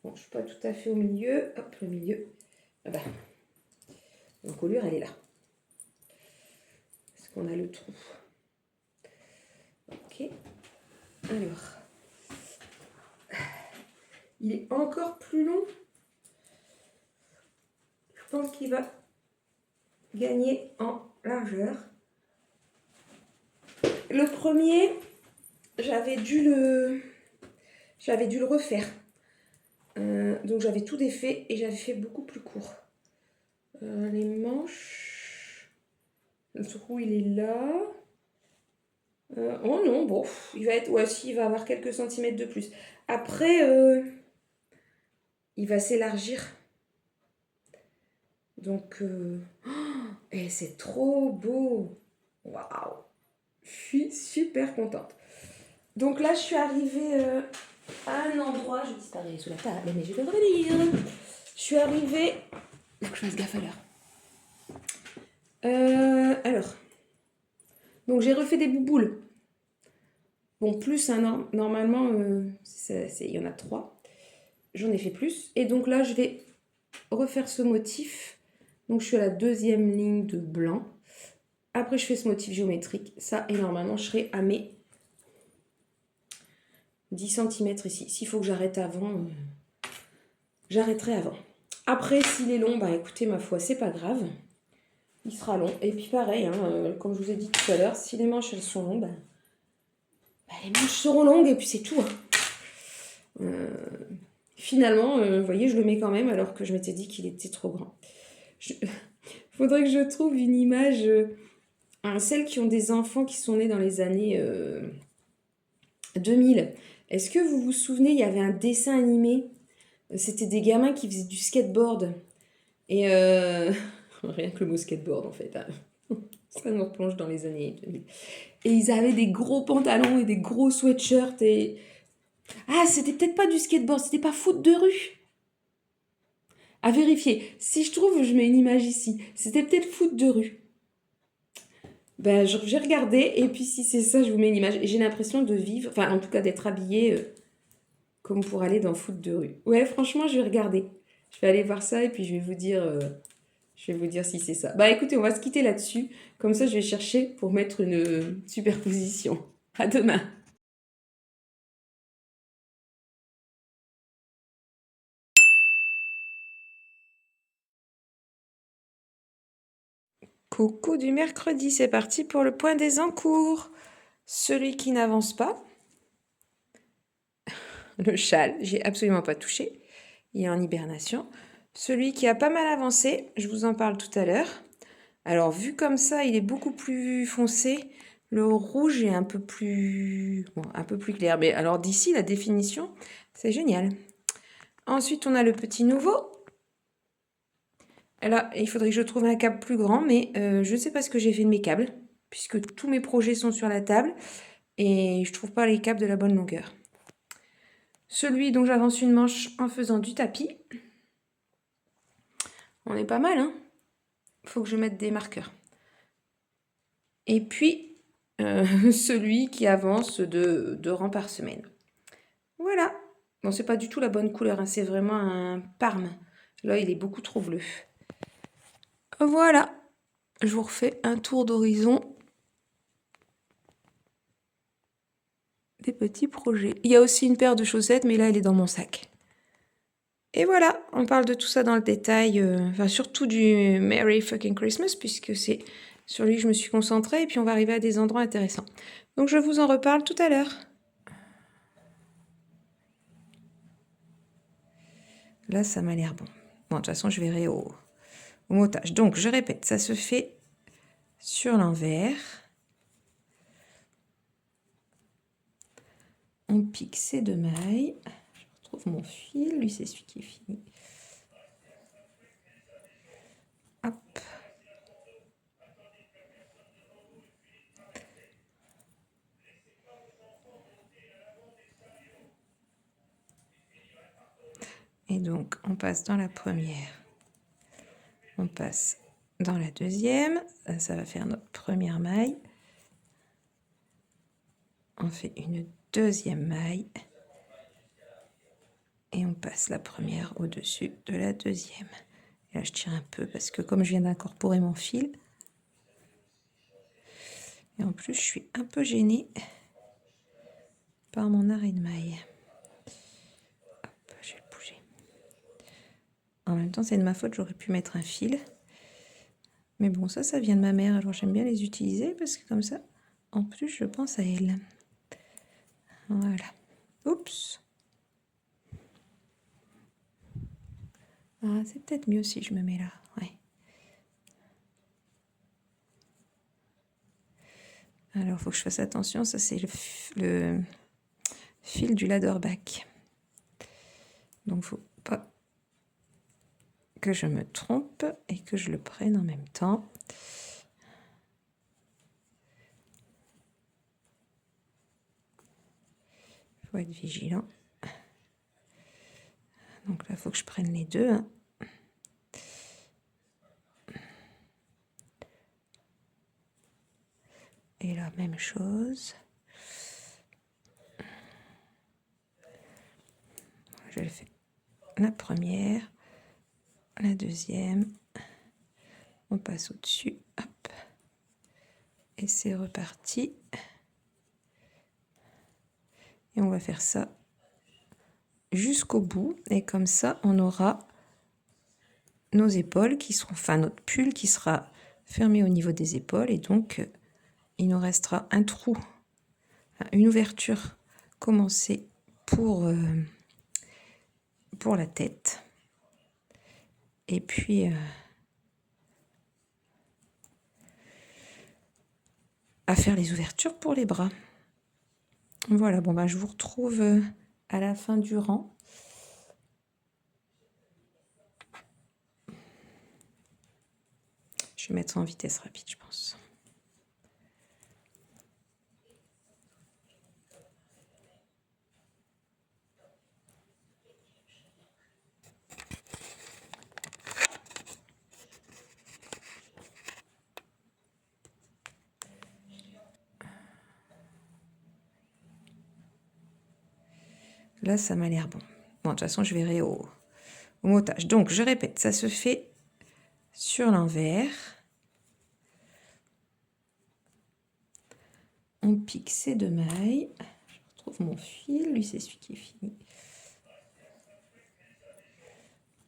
Bon, je ne suis pas tout à fait au milieu. Hop, le milieu. Ah bah. L'encolure, elle est là. Est-ce qu'on a le trou? Ok. Alors. Il est encore plus long. Je pense qu'il va gagner en largeur. Le premier, j'avais dû le refaire. Donc j'avais tout défait et j'avais fait beaucoup plus court. Les manches, le trou il est là. Oh non, bon, il va être, ouais, si, il va avoir quelques centimètres de plus. Après, il va s'élargir. Donc, et c'est trop beau. Waouh, je suis super contente. Donc là, je suis arrivée à un endroit, je disparais sous la table, mais je vais revenir. Je suis arrivée, il faut que je fasse gaffe à l'heure. Alors, donc j'ai refait des bouboules. Bon, plus, hein, normalement, il y en a 3. J'en ai fait plus. Et donc là, je vais refaire ce motif. Donc, je suis à la 2e ligne de blanc. Après, je fais ce motif géométrique. Ça, et normalement, je serai à mes 10 cm ici. S'il faut que j'arrête avant, j'arrêterai avant. Après, s'il est long, bah écoutez, ma foi, c'est pas grave. Il sera long. Et puis pareil, hein, comme je vous ai dit tout à l'heure, si les manches, elles sont longues, les manches seront longues et puis c'est tout. Hein. Finalement, vous voyez, je le mets quand même alors que je m'étais dit qu'il était trop grand. Faudrait que je trouve une image... celles qui ont des enfants qui sont nés dans les années 2000. Est-ce que vous vous souvenez, il y avait un dessin animé. C'était des gamins qui faisaient du skateboard. Et rien que le mot skateboard en fait. Hein. Ça nous replonge dans les années 2000. Et ils avaient des gros pantalons et des gros sweatshirts et... Ah, c'était peut-être pas du skateboard, c'était pas foot de rue. À vérifier. Si je trouve, je mets une image ici. C'était peut-être foot de rue. Ben, j'ai regardé et puis si c'est ça, je vous mets une image. Et j'ai l'impression de vivre, enfin en tout cas d'être habillée comme pour aller dans foot de rue. Ouais, franchement, je vais regarder. Je vais aller voir ça et puis je vais vous dire si c'est ça. Bah écoutez, on va se quitter là-dessus. Comme ça, je vais chercher pour mettre une superposition. À demain. Coucou du mercredi, c'est parti pour le point des encours. Celui qui n'avance pas, le châle, j'ai absolument pas touché. Il est en hibernation. Celui qui a pas mal avancé, je vous en parle tout à l'heure. Alors, vu comme ça, il est beaucoup plus foncé. Le rouge est un peu plus clair. Mais alors, d'ici, la définition, c'est génial. Ensuite, on a le petit nouveau. Là, il faudrait que je trouve un câble plus grand, mais je ne sais pas ce que j'ai fait de mes câbles, puisque tous mes projets sont sur la table, et je ne trouve pas les câbles de la bonne longueur. Celui dont j'avance une manche en faisant du tapis. On est pas mal, hein? Faut que je mette des marqueurs. Et puis, celui qui avance de 2 rangs par semaine. Voilà. Bon, c'est pas du tout la bonne couleur, hein, c'est vraiment un parme. Là, il est beaucoup trop bleu. Voilà. je vous refais un tour d'horizon des petits projets. Il y a aussi une paire de chaussettes, mais là, elle est dans mon sac. Et voilà, on parle de tout ça dans le détail, enfin surtout du Merry Fucking Christmas, puisque c'est sur lui que je me suis concentrée, et puis on va arriver à des endroits intéressants. Donc je vous en reparle tout à l'heure. Là, ça m'a l'air bon. Bon, de toute façon, je verrai au montage. Donc, je répète, ça se fait sur l'envers. On pique ces 2 mailles. Je retrouve mon fil. Lui, c'est celui qui est fini. Hop. Et donc, on passe dans la première. On passe dans la deuxième. Ça va faire notre première maille. On fait une deuxième maille. Et on passe la première au-dessus de la deuxième. Et là, je tire un peu parce que comme je viens d'incorporer mon fil, et en plus, je suis un peu gênée par mon arrêt de maille. Hop, je vais le bouger. En même temps, c'est de ma faute, j'aurais pu mettre un fil. Mais bon, ça vient de ma mère, alors j'aime bien les utiliser parce que comme ça, en plus, je pense à elle. Voilà. Oups. Ah, c'est peut-être mieux si je me mets là. Ouais. Alors, il faut que je fasse attention. Ça, c'est le fil du ladderback. Donc, il ne faut pas que je me trompe et que je le prenne en même temps. Il faut être vigilant. Donc là, il faut que je prenne les deux. Hein. Et là, même chose. Je le fais la première, la deuxième. On passe au-dessus. Hop. Et c'est reparti. Et on va faire ça jusqu'au bout. Et comme ça, on aura nos épaules qui seront, enfin notre pull qui sera fermé au niveau des épaules. Et donc, il nous restera un trou, une ouverture commencée pour la tête. Et puis, à faire les ouvertures pour les bras. Voilà, bon, bah, je vous retrouve à la fin du rang. Je vais mettre ça en vitesse rapide, je pense. Là, ça m'a l'air bon. Bon, de toute façon, je verrai au montage. Donc, je répète, ça se fait sur l'envers. On pique ces 2 mailles. Je retrouve mon fil. Lui, c'est celui qui est fini.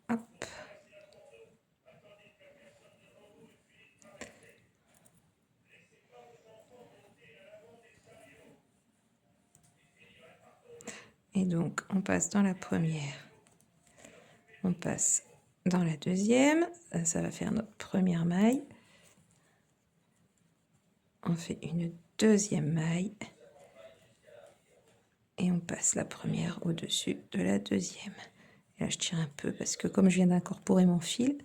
Hop. Et donc, on passe dans la première. On passe dans la deuxième. Ça va faire notre première maille. On fait une deuxième maille. Et on passe la première au-dessus de la deuxième. Et là, je tire un peu parce que comme je viens d'incorporer mon fil,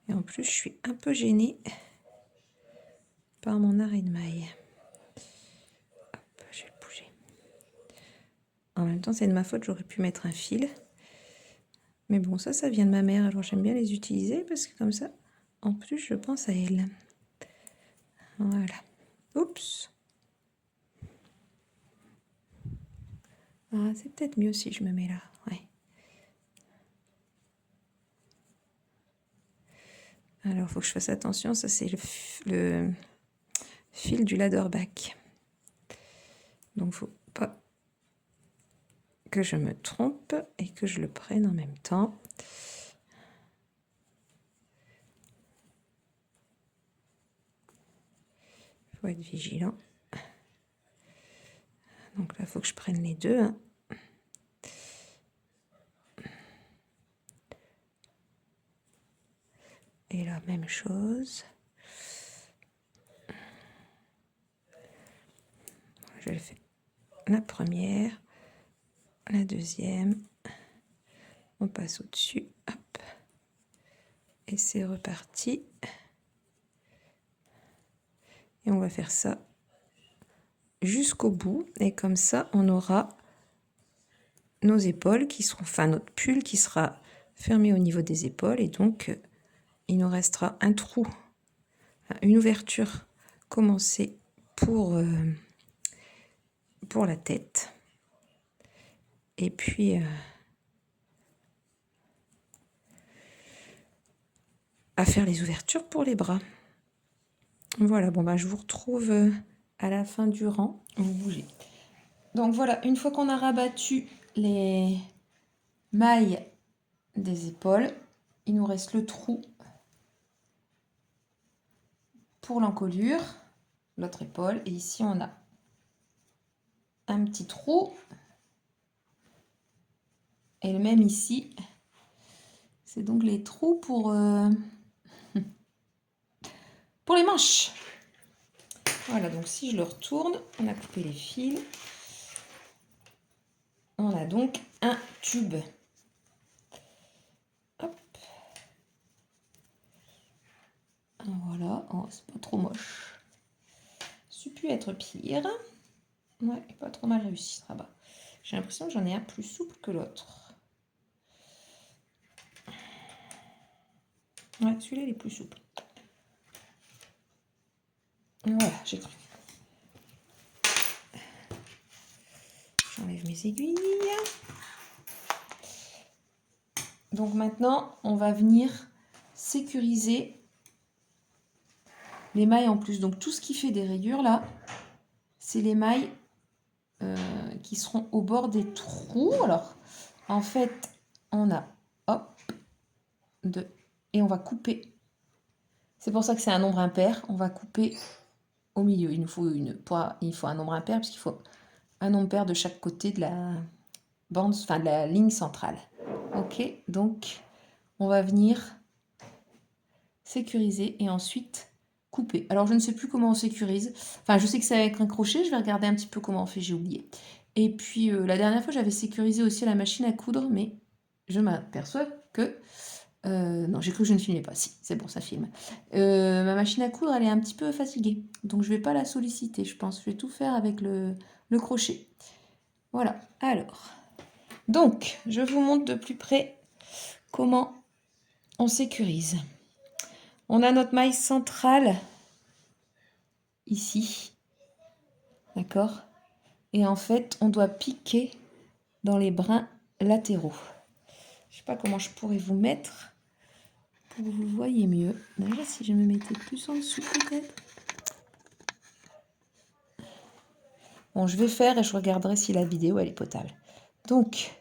et en plus, je suis un peu gênée par mon arrêt de maille. Hop, je vais le bouger. En même temps, c'est de ma faute, j'aurais pu mettre un fil. Mais bon, ça vient de ma mère, alors j'aime bien les utiliser parce que comme ça, en plus, je pense à elle. Voilà. Oups. Ah, c'est peut-être mieux si je me mets là. Ouais. Alors, il faut que je fasse attention. Ça, c'est le fil du ladderback. Donc, il ne faut pas que je me trompe et que je le prenne en même temps. Il faut être vigilant. Donc là, il faut que je prenne les deux. Hein. Et la même chose. Je le fais. La première, la deuxième. On passe au-dessus. Hop. Et c'est reparti. Et on va faire ça jusqu'au bout. Et comme ça, on aura nos épaules qui seront, enfin notre pull qui sera fermé au niveau des épaules. Et donc, il nous restera un trou, une ouverture commencée pour la tête. Et puis, à faire les ouvertures pour les bras. Voilà, bon bah je vous retrouve à la fin du rang. Vous bougez. Donc voilà, une fois qu'on a rabattu les mailles des épaules, il nous reste le trou pour l'encolure, l'autre épaule. Et ici, on a un petit trou. Et le même ici. C'est donc les trous pour les manches. Voilà, donc si je le retourne, on a coupé les fils. On a donc un tube. Hop. Voilà, oh, c'est pas trop moche. Ça pu être pire. Ouais, pas trop mal réussi ce rabat. J'ai l'impression que j'en ai un plus souple que l'autre. Ouais, celui-là il est plus souple. Voilà, j'ai cru. J'enlève mes aiguilles. Donc maintenant, on va venir sécuriser les mailles en plus. Donc tout ce qui fait des rayures là, c'est les mailles qui seront au bord des trous. Alors, en fait, on a, hop, 2, et on va couper. C'est pour ça que c'est un nombre impair. On va couper au milieu. Il faut un nombre impair puisqu'il faut un nombre pair de chaque côté de la bande, enfin de la ligne centrale. Ok, donc on va venir sécuriser et ensuite couper. Alors je ne sais plus comment on sécurise. Enfin, je sais que c'est avec un crochet. Je vais regarder un petit peu comment on fait. J'ai oublié. Et puis la dernière fois, j'avais sécurisé aussi la machine à coudre, mais je m'aperçois que non, j'ai cru que je ne filmais pas. Si, c'est bon, ça filme. Ma machine à coudre, elle est un petit peu fatiguée. Donc, je ne vais pas la solliciter, je pense. Je vais tout faire avec le crochet. Voilà. Alors, donc, je vous montre de plus près comment on sécurise. On a notre maille centrale ici. D'accord? Et en fait, on doit piquer dans les brins latéraux. Je ne sais pas comment je pourrais vous mettre pour que vous voyez mieux. Déjà, si je me mettais plus en dessous, peut-être. Bon, je vais faire et je regarderai si la vidéo, elle est potable. Donc,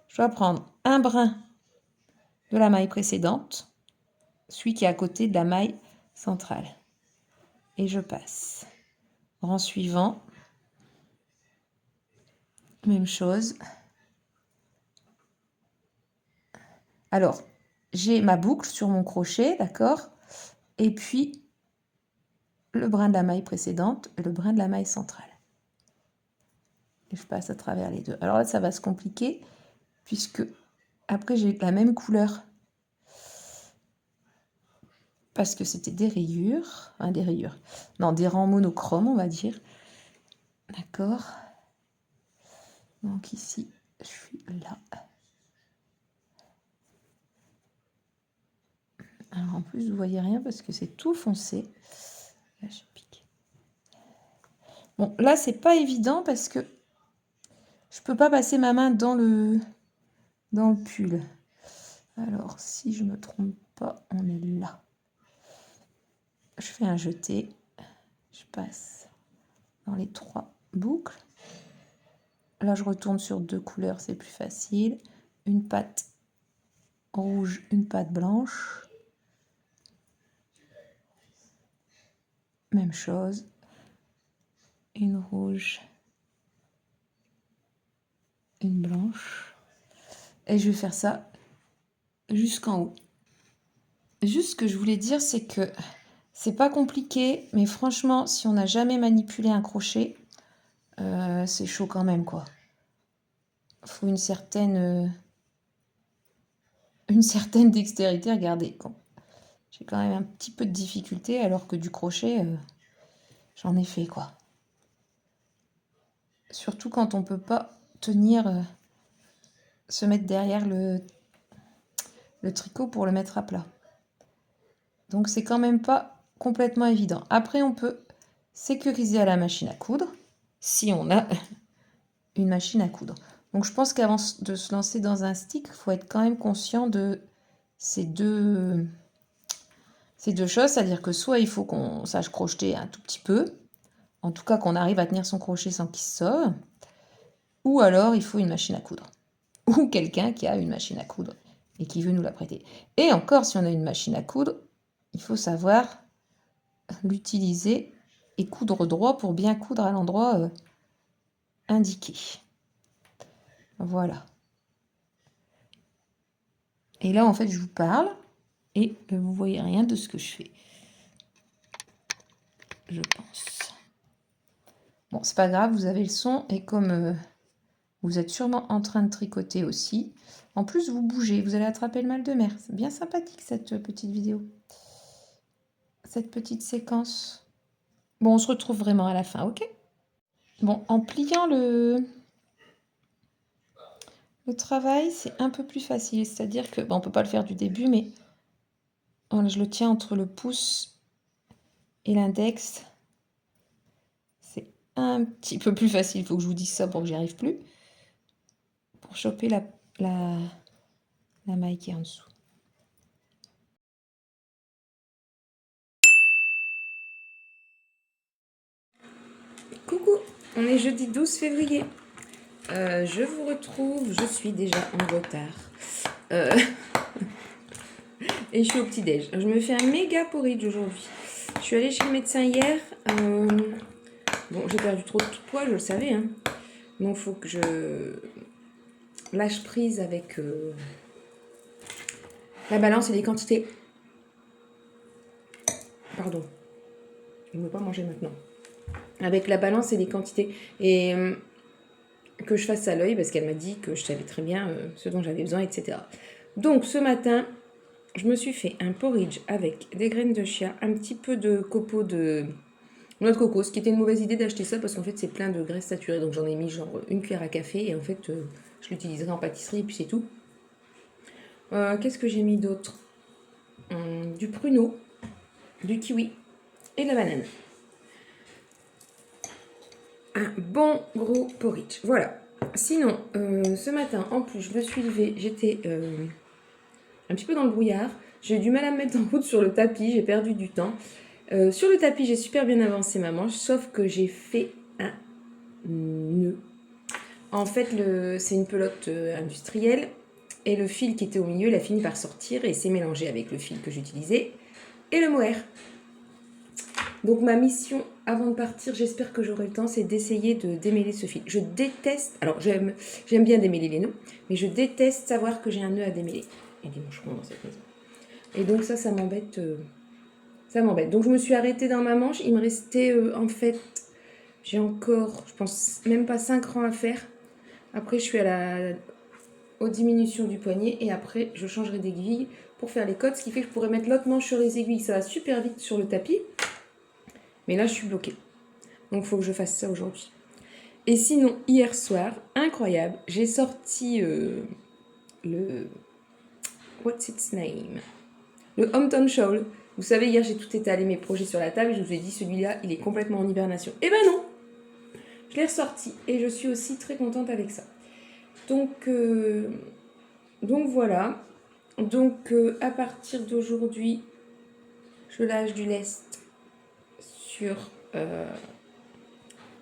je dois prendre un brin de la maille précédente, celui qui est à côté de la maille centrale. Et je passe. Rang suivant. Même chose. Alors, j'ai ma boucle sur mon crochet, d'accord? Et puis, le brin de la maille précédente et le brin de la maille centrale. Et je passe à travers les deux. Alors là, ça va se compliquer, puisque après, j'ai la même couleur. Parce que c'était des rayures. Hein, des rayures. Non, des rangs monochromes, on va dire. D'accord? Donc ici, je suis là. Alors en plus, vous voyez rien parce que c'est tout foncé. Là, je pique. Bon, là, c'est pas évident parce que je peux pas passer ma main dans le pull. Alors, si je me trompe pas, on est là. je fais un jeté, je passe dans les 3 boucles. Là, je retourne sur 2 couleurs, c'est plus facile. Une patte rouge, une patte blanche. Même chose. Une rouge, une blanche. Et je vais faire ça jusqu'en haut. Juste ce que je voulais dire, c'est que c'est pas compliqué, mais franchement, si on n'a jamais manipulé un crochet, c'est chaud quand même, quoi. Il faut une certaine dextérité. Regardez, j'ai quand même un petit peu de difficulté, alors que du crochet, j'en ai fait, quoi. Surtout quand on peut pas tenir, se mettre derrière le tricot pour le mettre à plat. Donc c'est quand même pas complètement évident. Après, on peut sécuriser à la machine à coudre, si on a une machine à coudre. Donc je pense qu'avant de se lancer dans un stick, il faut être quand même conscient de ces deux choses, c'est-à-dire que soit il faut qu'on sache crocheter un tout petit peu, en tout cas qu'on arrive à tenir son crochet sans qu'il se sauve, ou alors il faut une machine à coudre, ou quelqu'un qui a une machine à coudre et qui veut nous la prêter. Et encore, si on a une machine à coudre, il faut savoir l'utiliser et coudre droit pour bien coudre à l'endroit indiqué. Voilà. Et là, en fait, je vous parle et vous voyez rien de ce que je fais. Je pense. Bon, c'est pas grave, vous avez le son et comme vous êtes sûrement en train de tricoter aussi, en plus vous bougez, vous allez attraper le mal de mer. C'est bien sympathique cette petite vidéo. Cette petite séquence. Bon, on se retrouve vraiment à la fin, ok? Bon, en pliant le travail, c'est un peu plus facile. C'est-à-dire que, bon, on peut pas le faire du début, mais voilà, je le tiens entre le pouce et l'index. C'est un petit peu plus facile. Il faut que je vous dise ça pour que j'y arrive plus. Pour choper la maille qui est en dessous. Coucou, on est jeudi 12 février. Je vous retrouve, je suis déjà en retard. Et je suis au petit-déj. Je me fais un méga porridge aujourd'hui. Je suis allée chez le médecin hier. Bon, j'ai perdu trop de poids, je le savais. Hein. Donc, il faut que je lâche prise avec la balance et les quantités. Pardon. Je ne veux pas manger maintenant. Avec la balance et les quantités. Et que je fasse ça à l'œil parce qu'elle m'a dit que je savais très bien ce dont j'avais besoin, etc. Donc, ce matin, je me suis fait un porridge avec des graines de chia, un petit peu de copeaux de noix de coco, ce qui était une mauvaise idée d'acheter ça parce qu'en fait c'est plein de graisse saturée, donc j'en ai mis genre une cuillère à café et en fait je l'utiliserai en pâtisserie et puis c'est tout. Qu'est-ce que j'ai mis d'autre? Du pruneau, du kiwi et de la banane. Un bon gros porridge, voilà. Sinon, ce matin en plus je me suis levée, j'étais un petit peu dans le brouillard. J'ai eu du mal à me mettre en route sur le tapis, j'ai perdu du temps. Sur le tapis, j'ai super bien avancé ma manche, sauf que j'ai fait un nœud. En fait, c'est une pelote industrielle et le fil qui était au milieu, il a fini par sortir et s'est mélangé avec le fil que j'utilisais et le mohair. Donc ma mission avant de partir, j'espère que j'aurai le temps, c'est d'essayer de démêler ce fil. Je déteste, alors j'aime bien démêler les nœuds, mais je déteste savoir que j'ai un nœud à démêler. Et des moucherons dans cette maison. Et donc ça m'embête. Ça m'embête. Donc je me suis arrêtée dans ma manche. Il me restait en fait, j'ai encore, je pense, même pas 5 rangs à faire. Après, je suis aux diminutions du poignet et après, je changerai d'aiguille pour faire les côtes, ce qui fait que je pourrais mettre l'autre manche sur les aiguilles. Ça va super vite sur le tapis. Mais là, je suis bloquée. Donc, il faut que je fasse ça aujourd'hui. Et sinon, hier soir, incroyable, j'ai sorti le... What's its name? Le Hometown Shawl. Vous savez, hier, j'ai tout étalé mes projets sur la table et je vous ai dit, celui-là, il est complètement en hibernation. Eh ben non! Je l'ai ressorti et je suis aussi très contente avec ça. Donc voilà. Donc à partir d'aujourd'hui, je lâche du lest sur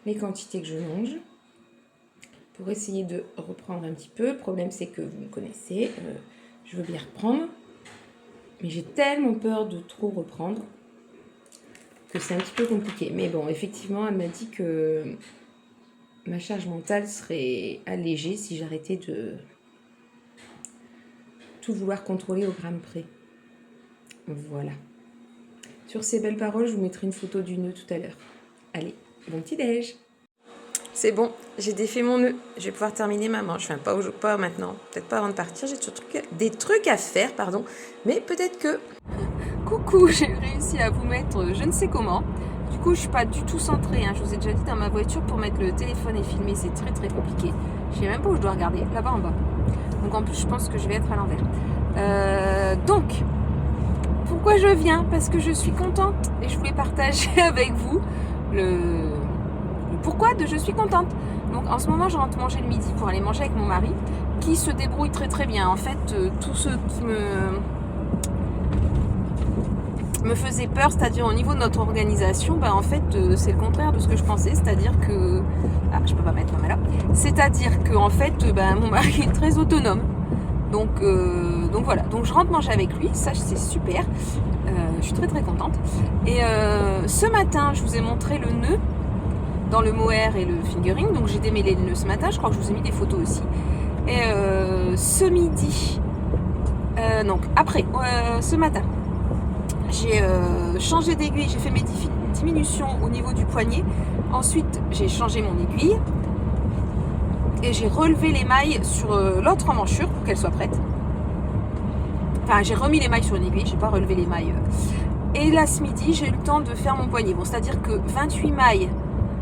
les quantités que je mange pour essayer de reprendre un petit peu. Le problème, c'est que vous me connaissez, je veux bien reprendre, mais j'ai tellement peur de trop reprendre que c'est un petit peu compliqué. Mais bon, effectivement, elle m'a dit que ma charge mentale serait allégée si j'arrêtais de tout vouloir contrôler au gramme près. Voilà. Sur ces belles paroles, je vous mettrai une photo du nœud tout à l'heure. Allez, bon petit déj. C'est bon, j'ai défait mon nœud. Je vais pouvoir terminer ma manche. Enfin, pas maintenant. Peut-être pas avant de partir. J'ai des trucs à faire, pardon. Mais peut-être que... Coucou, j'ai réussi à vous mettre je ne sais comment. Du coup, je suis pas du tout centrée. Je vous ai déjà dit dans ma voiture, pour mettre le téléphone et filmer, c'est très très compliqué. Je sais même pas où je dois regarder. Là-bas en bas. Donc en plus, je pense que je vais être à l'envers. Donc, pourquoi je viens? Parce que je suis contente et je voulais partager avec vous le pourquoi de je suis contente. Donc en ce moment, je rentre manger le midi pour aller manger avec mon mari, qui se débrouille très très bien. En fait, tout ce qui me faisait peur, c'est-à-dire au niveau de notre organisation, en fait, c'est le contraire de ce que je pensais, c'est-à-dire que... Ah, je peux pas mettre ma main là. C'est-à-dire que, en fait, mon mari est très autonome. Donc voilà, donc je rentre manger avec lui, ça c'est super, je suis très très contente. Et ce matin, je vous ai montré le nœud dans le mohair et le fingering, donc j'ai démêlé le nœud ce matin, je crois que je vous ai mis des photos aussi. Et ce midi, donc après, ce matin, j'ai changé d'aiguille, j'ai fait mes diminutions au niveau du poignet, ensuite j'ai changé mon aiguille, et j'ai relevé les mailles sur l'autre emmanchure pour qu'elle soit prête. Enfin, j'ai remis les mailles sur une aiguille, j'ai pas relevé les mailles. Et là, ce midi, j'ai eu le temps de faire mon poignet. Bon, c'est-à-dire que 28 mailles,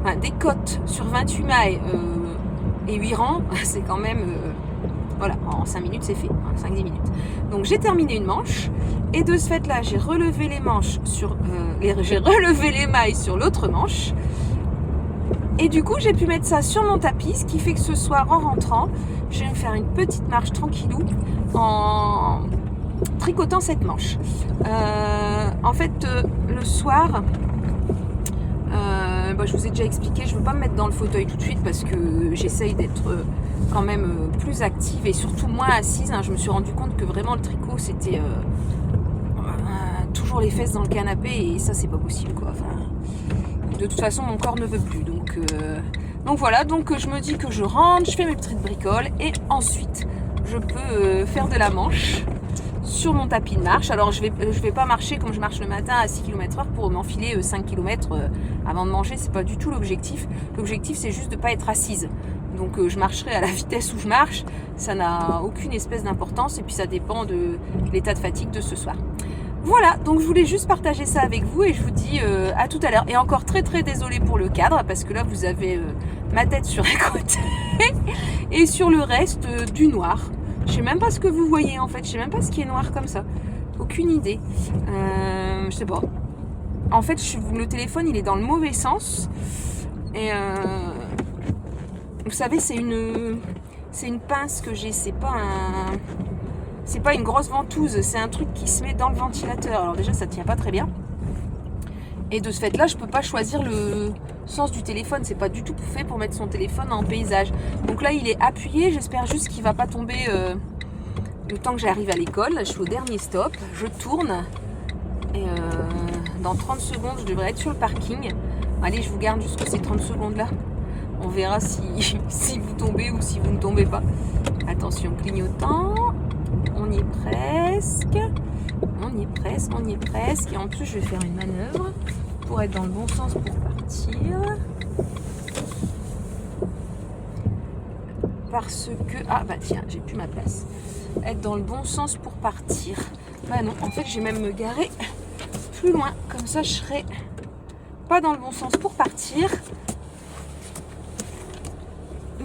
enfin, des cotes sur 28 mailles et 8 rangs, c'est quand même... voilà, en 5 minutes, c'est fait, 5-10 minutes. Donc, j'ai terminé une manche. Et de ce fait-là, j'ai relevé les manches sur... j'ai relevé les mailles sur l'autre manche. Et du coup, j'ai pu mettre ça sur mon tapis, ce qui fait que ce soir, en rentrant, je vais me faire une petite marche tranquillou en tricotant cette manche. En fait, le soir, je vous ai déjà expliqué, je ne veux pas me mettre dans le fauteuil tout de suite parce que j'essaye d'être quand même plus active et surtout moins assise. Je me suis rendu compte que vraiment le tricot, c'était toujours les fesses dans le canapé et ça, c'est pas possible, quoi. Enfin, de toute façon, mon corps ne veut plus. Donc voilà, donc je me dis que je rentre, je fais mes petites bricoles et ensuite, je peux faire de la manche sur mon tapis de marche. Alors, je vais pas marcher comme je marche le matin à 6 km/h pour m'enfiler 5 km avant de manger. C'est pas du tout l'objectif. L'objectif, c'est juste de pas être assise. Donc, je marcherai à la vitesse où je marche. Ça n'a aucune espèce d'importance et puis ça dépend de l'état de fatigue de ce soir. Voilà, donc je voulais juste partager ça avec vous et je vous dis à tout à l'heure. Et encore très très désolée pour le cadre parce que là vous avez ma tête sur un côté et sur le reste du noir. Je sais même pas ce que vous voyez en fait, je sais même pas ce qui est noir comme ça. Aucune idée. Je sais pas. En fait, le téléphone il est dans le mauvais sens. Et vous savez, c'est une pince que j'ai, c'est pas une grosse ventouse, c'est un truc qui se met dans le ventilateur. Alors déjà, ça tient pas très bien. Et de ce fait-là, je peux pas choisir le sens du téléphone. C'est pas du tout fait pour mettre son téléphone en paysage. Donc là, il est appuyé. J'espère juste qu'il va pas tomber le temps que j'arrive à l'école. Là, je suis au dernier stop. Je tourne. Et dans 30 secondes, je devrais être sur le parking. Allez, je vous garde jusqu'à ces 30 secondes-là. On verra si vous tombez ou si vous ne tombez pas. Attention, clignotant. On y est presque. On y est presque. Et en plus, je vais faire une manœuvre pour être dans le bon sens pour partir. Parce que... Ah bah tiens, j'ai plus ma place. Être dans le bon sens pour partir. Bah non, en fait, je vais même me garer plus loin. Comme ça, je serai pas dans le bon sens pour partir.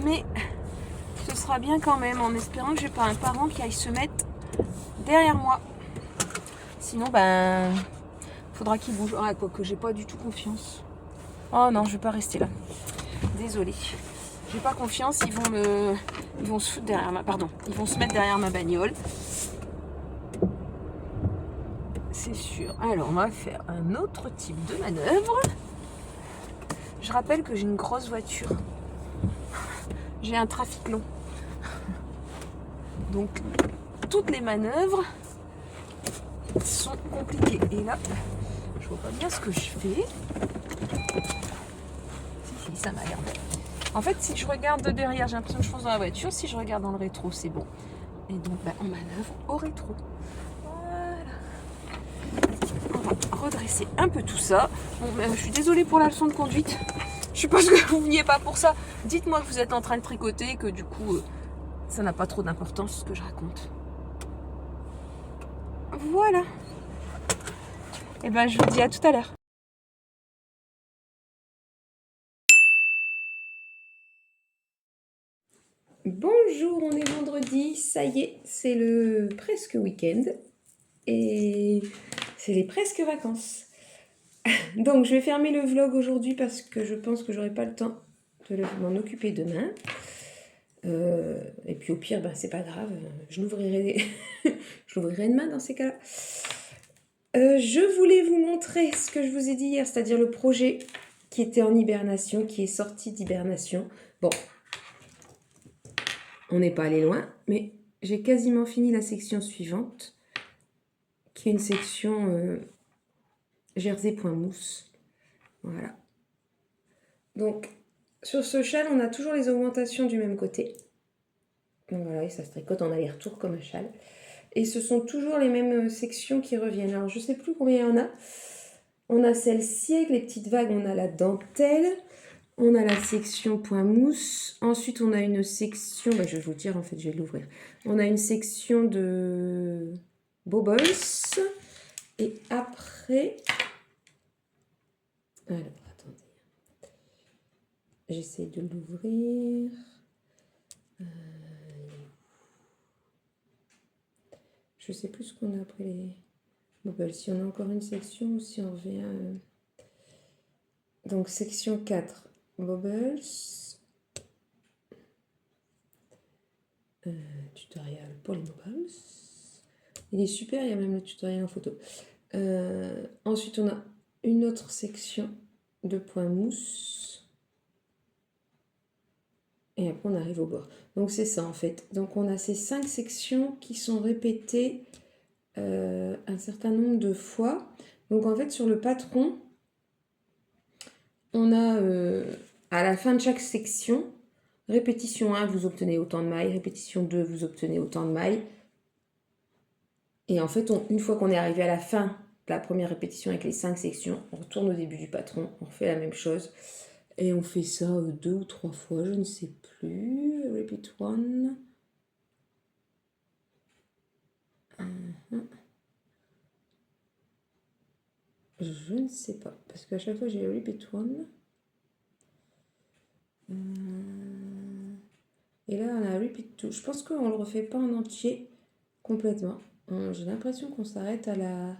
Mais ce sera bien quand même, en espérant que j'ai pas un parent qui aille se mettre derrière moi. Sinon, faudra qu'il bouge. Ah, quoi que j'ai pas du tout confiance. Oh non, je vais pas rester là. Désolée. J'ai pas confiance, ils vont se foutre derrière ils vont se mettre derrière ma bagnole. C'est sûr. Alors, on va faire un autre type de manœuvre. Je rappelle que j'ai une grosse voiture. J'ai un trafic long. Donc, toutes les manœuvres sont compliquées. Et là, je vois pas bien ce que je fais. Si, ça m'a l'air bon. En fait, si je regarde de derrière, j'ai l'impression que je fonce dans la voiture. Si je regarde dans le rétro, c'est bon. Et donc, on manœuvre au rétro. Voilà. On va redresser un peu tout ça. Bon, je suis désolée pour la leçon de conduite. Je suppose que vous veniez pas pour ça. Dites-moi que vous êtes en train de tricoter et que du coup, ça n'a pas trop d'importance ce que je raconte. Voilà. Et je vous dis à tout à l'heure. Bonjour, on est vendredi, ça y est, c'est le presque week-end et c'est les presque vacances. Donc je vais fermer le vlog aujourd'hui parce que je pense que j'aurai pas le temps de m'en occuper demain. Et puis au pire, c'est pas grave, je l'ouvrirai demain dans ces cas-là. Je voulais vous montrer ce que je vous ai dit hier, c'est-à-dire le projet qui était en hibernation, qui est sorti d'hibernation. Bon, on n'est pas allé loin, mais j'ai quasiment fini la section suivante, qui est une section jersey.mousse. Voilà. Donc, sur ce châle, on a toujours les augmentations du même côté. Donc voilà, et ça se tricote en aller-retour comme un châle. Et ce sont toujours les mêmes sections qui reviennent. Alors, je ne sais plus combien il y en a. On a celle-ci avec les petites vagues, on a la dentelle. On a la section point mousse. Ensuite, on a une section... je vais vous dire, en fait, je vais l'ouvrir. On a une section de bobbles. Et après... Alors, attendez. J'essaie de l'ouvrir. Je sais plus ce qu'on a après les bobbles. Si on a encore une section ou si on revient... Donc, section 4. Bobbles. Tutoriel pour les bobbles. Il est super, il y a même le tutoriel en photo. Ensuite, on a une autre section de point mousse. Et après, on arrive au bord. Donc, c'est ça, en fait. Donc, on a ces 5 sections qui sont répétées un certain nombre de fois. Donc, en fait, sur le patron, on a à la fin de chaque section, répétition 1, vous obtenez autant de mailles. Répétition 2, vous obtenez autant de mailles. Et en fait, une fois qu'on est arrivé à la fin de la première répétition avec les 5 sections, on retourne au début du patron, on fait la même chose. Et on fait ça 2 ou 3 fois, je ne sais plus. Repeat 1. Je ne sais pas, parce qu'à chaque fois j'ai repeat 1. Et là on a repeat 2. Je pense qu'on ne le refait pas en entier complètement. J'ai l'impression qu'on s'arrête à la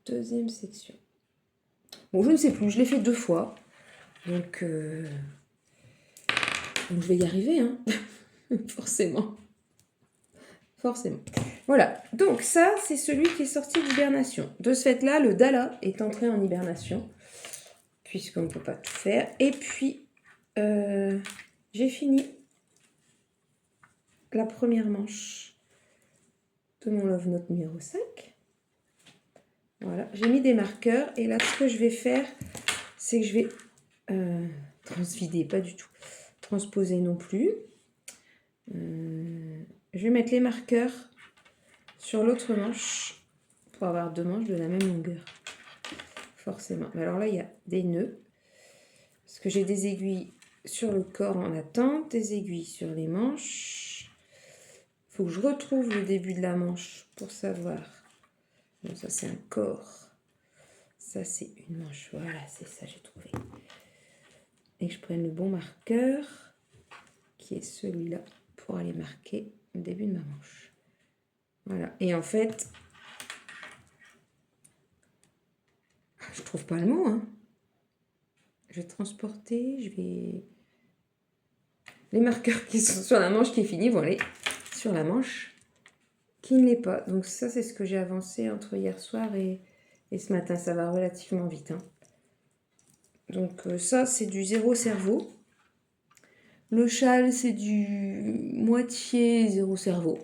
deuxième section. Bon, je ne sais plus, je l'ai fait 2 fois. Donc je vais y arriver, hein. Forcément. Voilà, donc ça, c'est celui qui est sorti d'hibernation. De ce fait-là, le Dala est entré en hibernation, puisqu'on ne peut pas tout faire. Et puis, j'ai fini la première manche de mon Love Note numéro 5. Voilà, j'ai mis des marqueurs. Et là, ce que je vais faire, c'est que je vais transvider, pas du tout. Transposer non plus. Je vais mettre les marqueurs sur l'autre manche pour avoir 2 manches de la même longueur. Forcément. Mais alors là, il y a des nœuds. Parce que j'ai des aiguilles sur le corps en attente, des aiguilles sur les manches. Il faut que je retrouve le début de la manche pour savoir. Bon, ça, c'est un corps. Ça, c'est une manche. Voilà, c'est ça, j'ai trouvé. Et que je prenne le bon marqueur, qui est celui-là, pour aller marquer le début de ma manche. Voilà. Et en fait, je trouve pas le mot, hein. Je vais transporter, les marqueurs qui sont sur la manche qui est finie vont aller sur la manche qui ne l'est pas. Donc ça, c'est ce que j'ai avancé entre hier soir et ce matin. Ça va relativement vite, hein. Donc ça, c'est du zéro cerveau. Le châle, c'est du moitié zéro cerveau.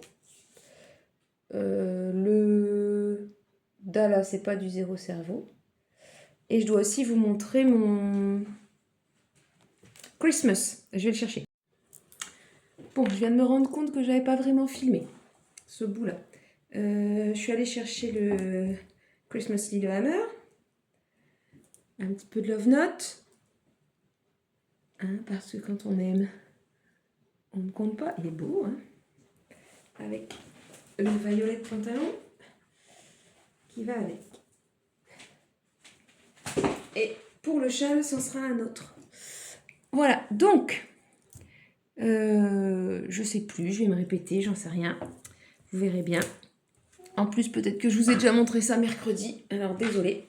Le dalla, c'est pas du zéro cerveau. Et je dois aussi vous montrer mon Christmas. Je vais le chercher. Bon, je viens de me rendre compte que j'avais pas vraiment filmé ce bout-là. Je suis allée chercher le Christmas Lilyhammer. Un petit peu de Love Note. Hein, parce que quand on aime, on ne compte pas. Il est beau, hein. Avec le violet de pantalon qui va avec. Et pour le châle, ce sera un autre. Voilà, donc, je sais plus, je vais me répéter, j'en sais rien. Vous verrez bien. En plus, peut-être que je vous ai déjà montré ça mercredi, alors désolé.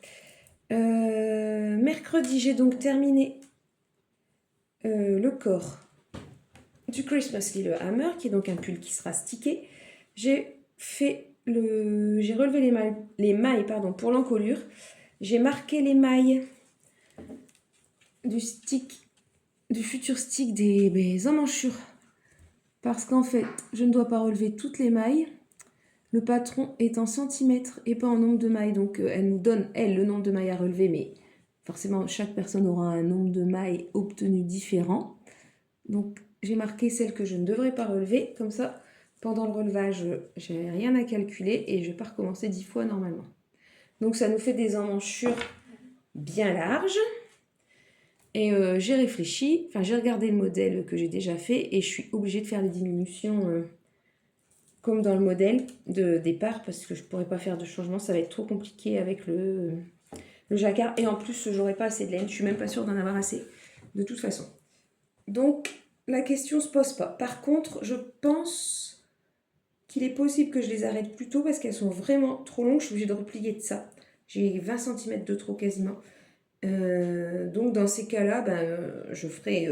Mercredi, j'ai donc terminé le corps du Christmas Lilyhammer, qui est donc un pull qui sera stické. J'ai relevé les mailles pour l'encolure. J'ai marqué les mailles du futur stick des emmanchures. Parce qu'en fait, je ne dois pas relever toutes les mailles. Le patron est en centimètres et pas en nombre de mailles. Donc, elle nous donne, le nombre de mailles à relever. Mais forcément, chaque personne aura un nombre de mailles obtenu différent. Donc, j'ai marqué celles que je ne devrais pas relever. Comme ça, pendant le relevage, je n'ai rien à calculer et je ne vais pas recommencer 10 fois normalement. Donc, ça nous fait des emmanchures bien larges. Et j'ai réfléchi, j'ai regardé le modèle que j'ai déjà fait et je suis obligée de faire les diminutions comme dans le modèle de départ parce que je ne pourrais pas faire de changement, ça va être trop compliqué avec le jacquard. Et en plus, j'aurais pas assez de laine, je ne suis même pas sûre d'en avoir assez de toute façon. Donc, la question ne se pose pas. Par contre, je pense qu'il est possible que je les arrête plus tôt parce qu'elles sont vraiment trop longues, je suis obligée de replier de ça. J'ai 20 cm de trop quasiment. Donc dans ces cas-là, je ferai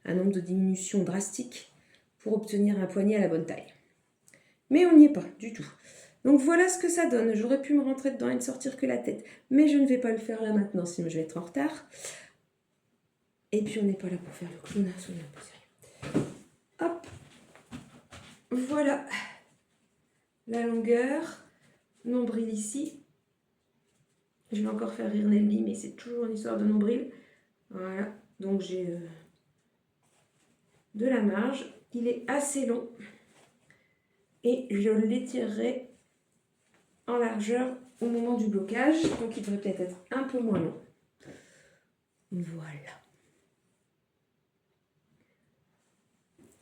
un nombre de diminutions drastiques pour obtenir un poignet à la bonne taille. Mais on n'y est pas du tout. Donc voilà ce que ça donne. J'aurais pu me rentrer dedans et ne sortir que la tête. Mais je ne vais pas le faire là maintenant, sinon je vais être en retard. Et puis on n'est pas là pour faire le clown, soyons un peu sérieux. Hop. Voilà. La longueur. Nombril ici. Je vais encore faire rire Nelly, mais c'est toujours une histoire de nombril. Voilà, donc j'ai de la marge. Il est assez long et je l'étirerai en largeur au moment du blocage. Donc il devrait peut-être être un peu moins long. Voilà.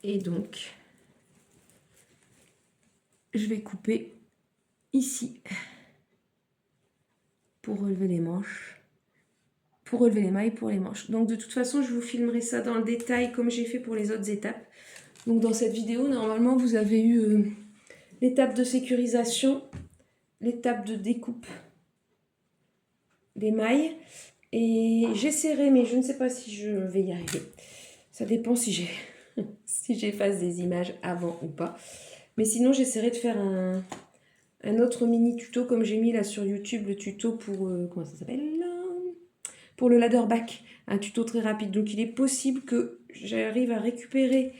Et donc, je vais couper ici pour relever les manches. Pour relever les mailles pour les manches. Donc de toute façon, je vous filmerai ça dans le détail comme j'ai fait pour les autres étapes. Donc dans cette vidéo, normalement, vous avez eu l'étape de sécurisation, l'étape de découpe des mailles. Et j'essaierai, mais je ne sais pas si je vais y arriver. Ça dépend si j'efface des images avant ou pas. Mais sinon, j'essaierai de faire un autre mini tuto comme j'ai mis là sur YouTube, le tuto pour... comment ça s'appelle ? Pour le ladder back. Un tuto très rapide. Donc il est possible que j'arrive à récupérer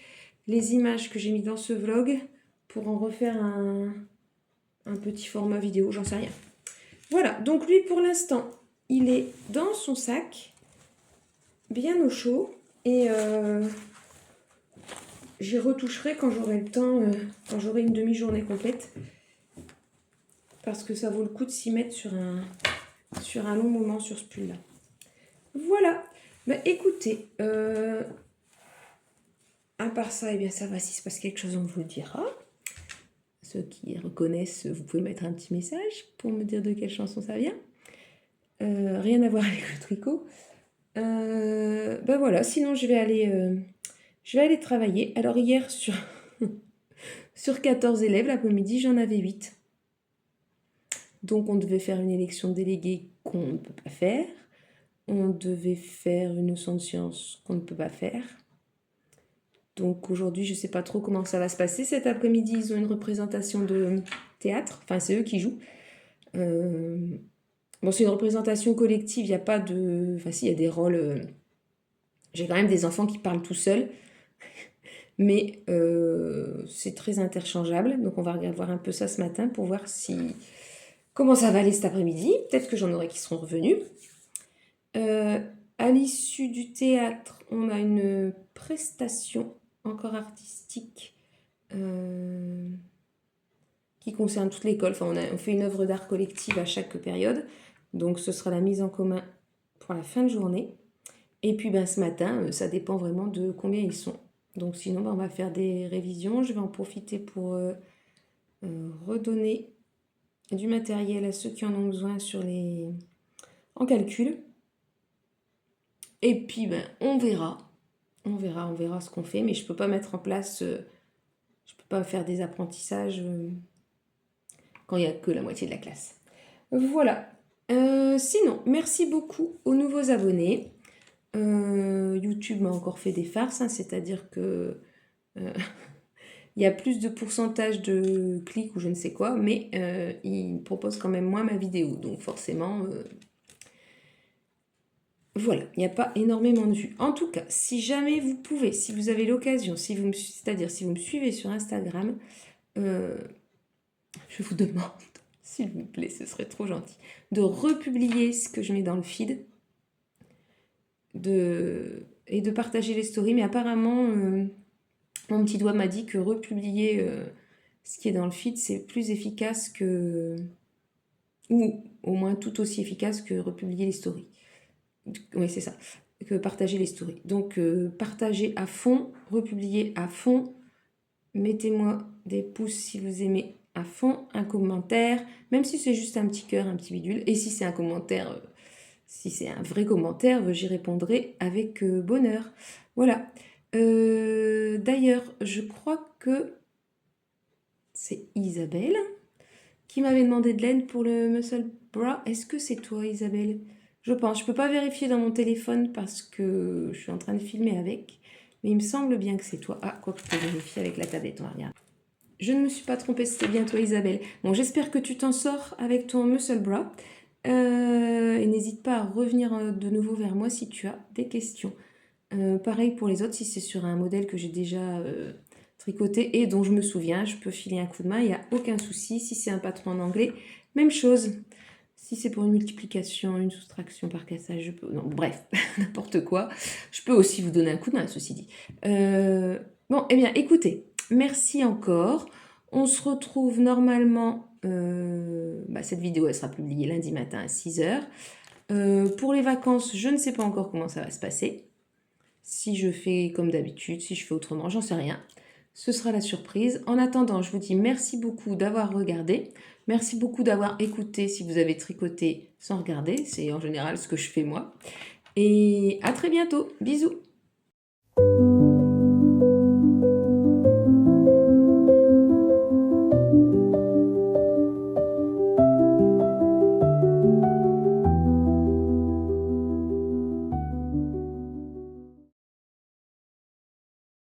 les images que j'ai mis dans ce vlog pour en refaire un petit format vidéo, j'en sais rien. Voilà, donc lui pour l'instant, il est dans son sac, bien au chaud, et j'y retoucherai quand j'aurai le temps, quand j'aurai une demi-journée complète, parce que ça vaut le coup de s'y mettre sur un long moment sur ce pull-là. Voilà, écoutez, à part ça, eh bien ça va, s'il se passe quelque chose, on vous le dira. Ceux qui reconnaissent, vous pouvez mettre un petit message pour me dire de quelle chanson ça vient. Rien à voir avec le tricot. Voilà, sinon je vais aller travailler. Alors hier, sur 14 élèves, l'après-midi, j'en avais 8. Donc on devait faire une élection de délégués qu'on ne peut pas faire. On devait faire une leçon de sciences qu'on ne peut pas faire. Donc aujourd'hui, je ne sais pas trop comment ça va se passer. Cet après-midi, ils ont une représentation de théâtre. Enfin, c'est eux qui jouent. Bon, c'est une représentation collective, il n'y a pas de... Enfin si, il y a des rôles... J'ai quand même des enfants qui parlent tout seuls, mais c'est très interchangeable. Donc on va regarder voir un peu ça ce matin pour voir si... Comment ça va aller cet après-midi. Peut-être que j'en aurai qui seront revenus. À l'issue du théâtre, on a une prestation encore artistique qui concerne toute l'école. Enfin, on fait une œuvre d'art collective à chaque période. Donc ce sera la mise en commun pour la fin de journée. Et puis ben, ce matin, ça dépend vraiment de combien ils sont. Donc sinon, ben, on va faire des révisions. Je vais en profiter pour redonner du matériel à ceux qui en ont besoin en calcul. Et puis ben, on verra ce qu'on fait. Mais je ne peux pas mettre en place, je ne peux pas faire des apprentissages quand il n'y a que la moitié de la classe. Voilà. Sinon, merci beaucoup aux nouveaux abonnés. YouTube m'a encore fait des farces, hein, c'est-à-dire que il y a plus de pourcentage de clics ou je ne sais quoi, mais il propose quand même moins ma vidéo. Donc forcément, voilà, il n'y a pas énormément de vues. En tout cas, si jamais vous pouvez, si vous avez l'occasion, c'est-à-dire si vous me suivez sur Instagram, je vous demande, s'il vous plaît, ce serait trop gentil, de republier ce que je mets dans le feed et de partager les stories. Mais apparemment, mon petit doigt m'a dit que republier ce qui est dans le feed, c'est plus efficace que... ou au moins tout aussi efficace que republier les stories. Oui, c'est ça, que partager les stories. Donc, partagez à fond, republiez à fond, mettez-moi des pouces si vous aimez à fond, un commentaire, même si c'est juste un petit cœur, un petit bidule, et si c'est un commentaire... si c'est un vrai commentaire, j'y répondrai avec bonheur. Voilà. D'ailleurs, je crois que c'est Isabelle qui m'avait demandé de l'aide pour le muscle bra. Est-ce que c'est toi, Isabelle? Je pense. Je ne peux pas vérifier dans mon téléphone parce que je suis en train de filmer avec. Mais il me semble bien que c'est toi. Ah, quoi que je peux vérifier avec la tablette. On va regarder. Je ne me suis pas trompée, c'était bien toi, Isabelle. Bon, j'espère que tu t'en sors avec ton muscle bra. Et n'hésite pas à revenir de nouveau vers moi si tu as des questions. Pareil pour les autres, si c'est sur un modèle que j'ai déjà tricoté et dont je me souviens, je peux filer un coup de main, il n'y a aucun souci. Si c'est un patron en anglais, même chose. Si c'est pour une multiplication, une soustraction par cassage, je peux... Non, bref, n'importe quoi. Je peux aussi vous donner un coup de main, ceci dit. Bon, eh bien, écoutez, merci encore. On se retrouve normalement... cette vidéo, elle sera publiée lundi matin à 6h. Pour les vacances, je ne sais pas encore comment ça va se passer. Si je fais comme d'habitude, si je fais autrement, j'en sais rien. Ce sera la surprise. En attendant, je vous dis merci beaucoup d'avoir regardé. Merci beaucoup d'avoir écouté si vous avez tricoté sans regarder. C'est en général ce que je fais moi. Et à très bientôt. Bisous.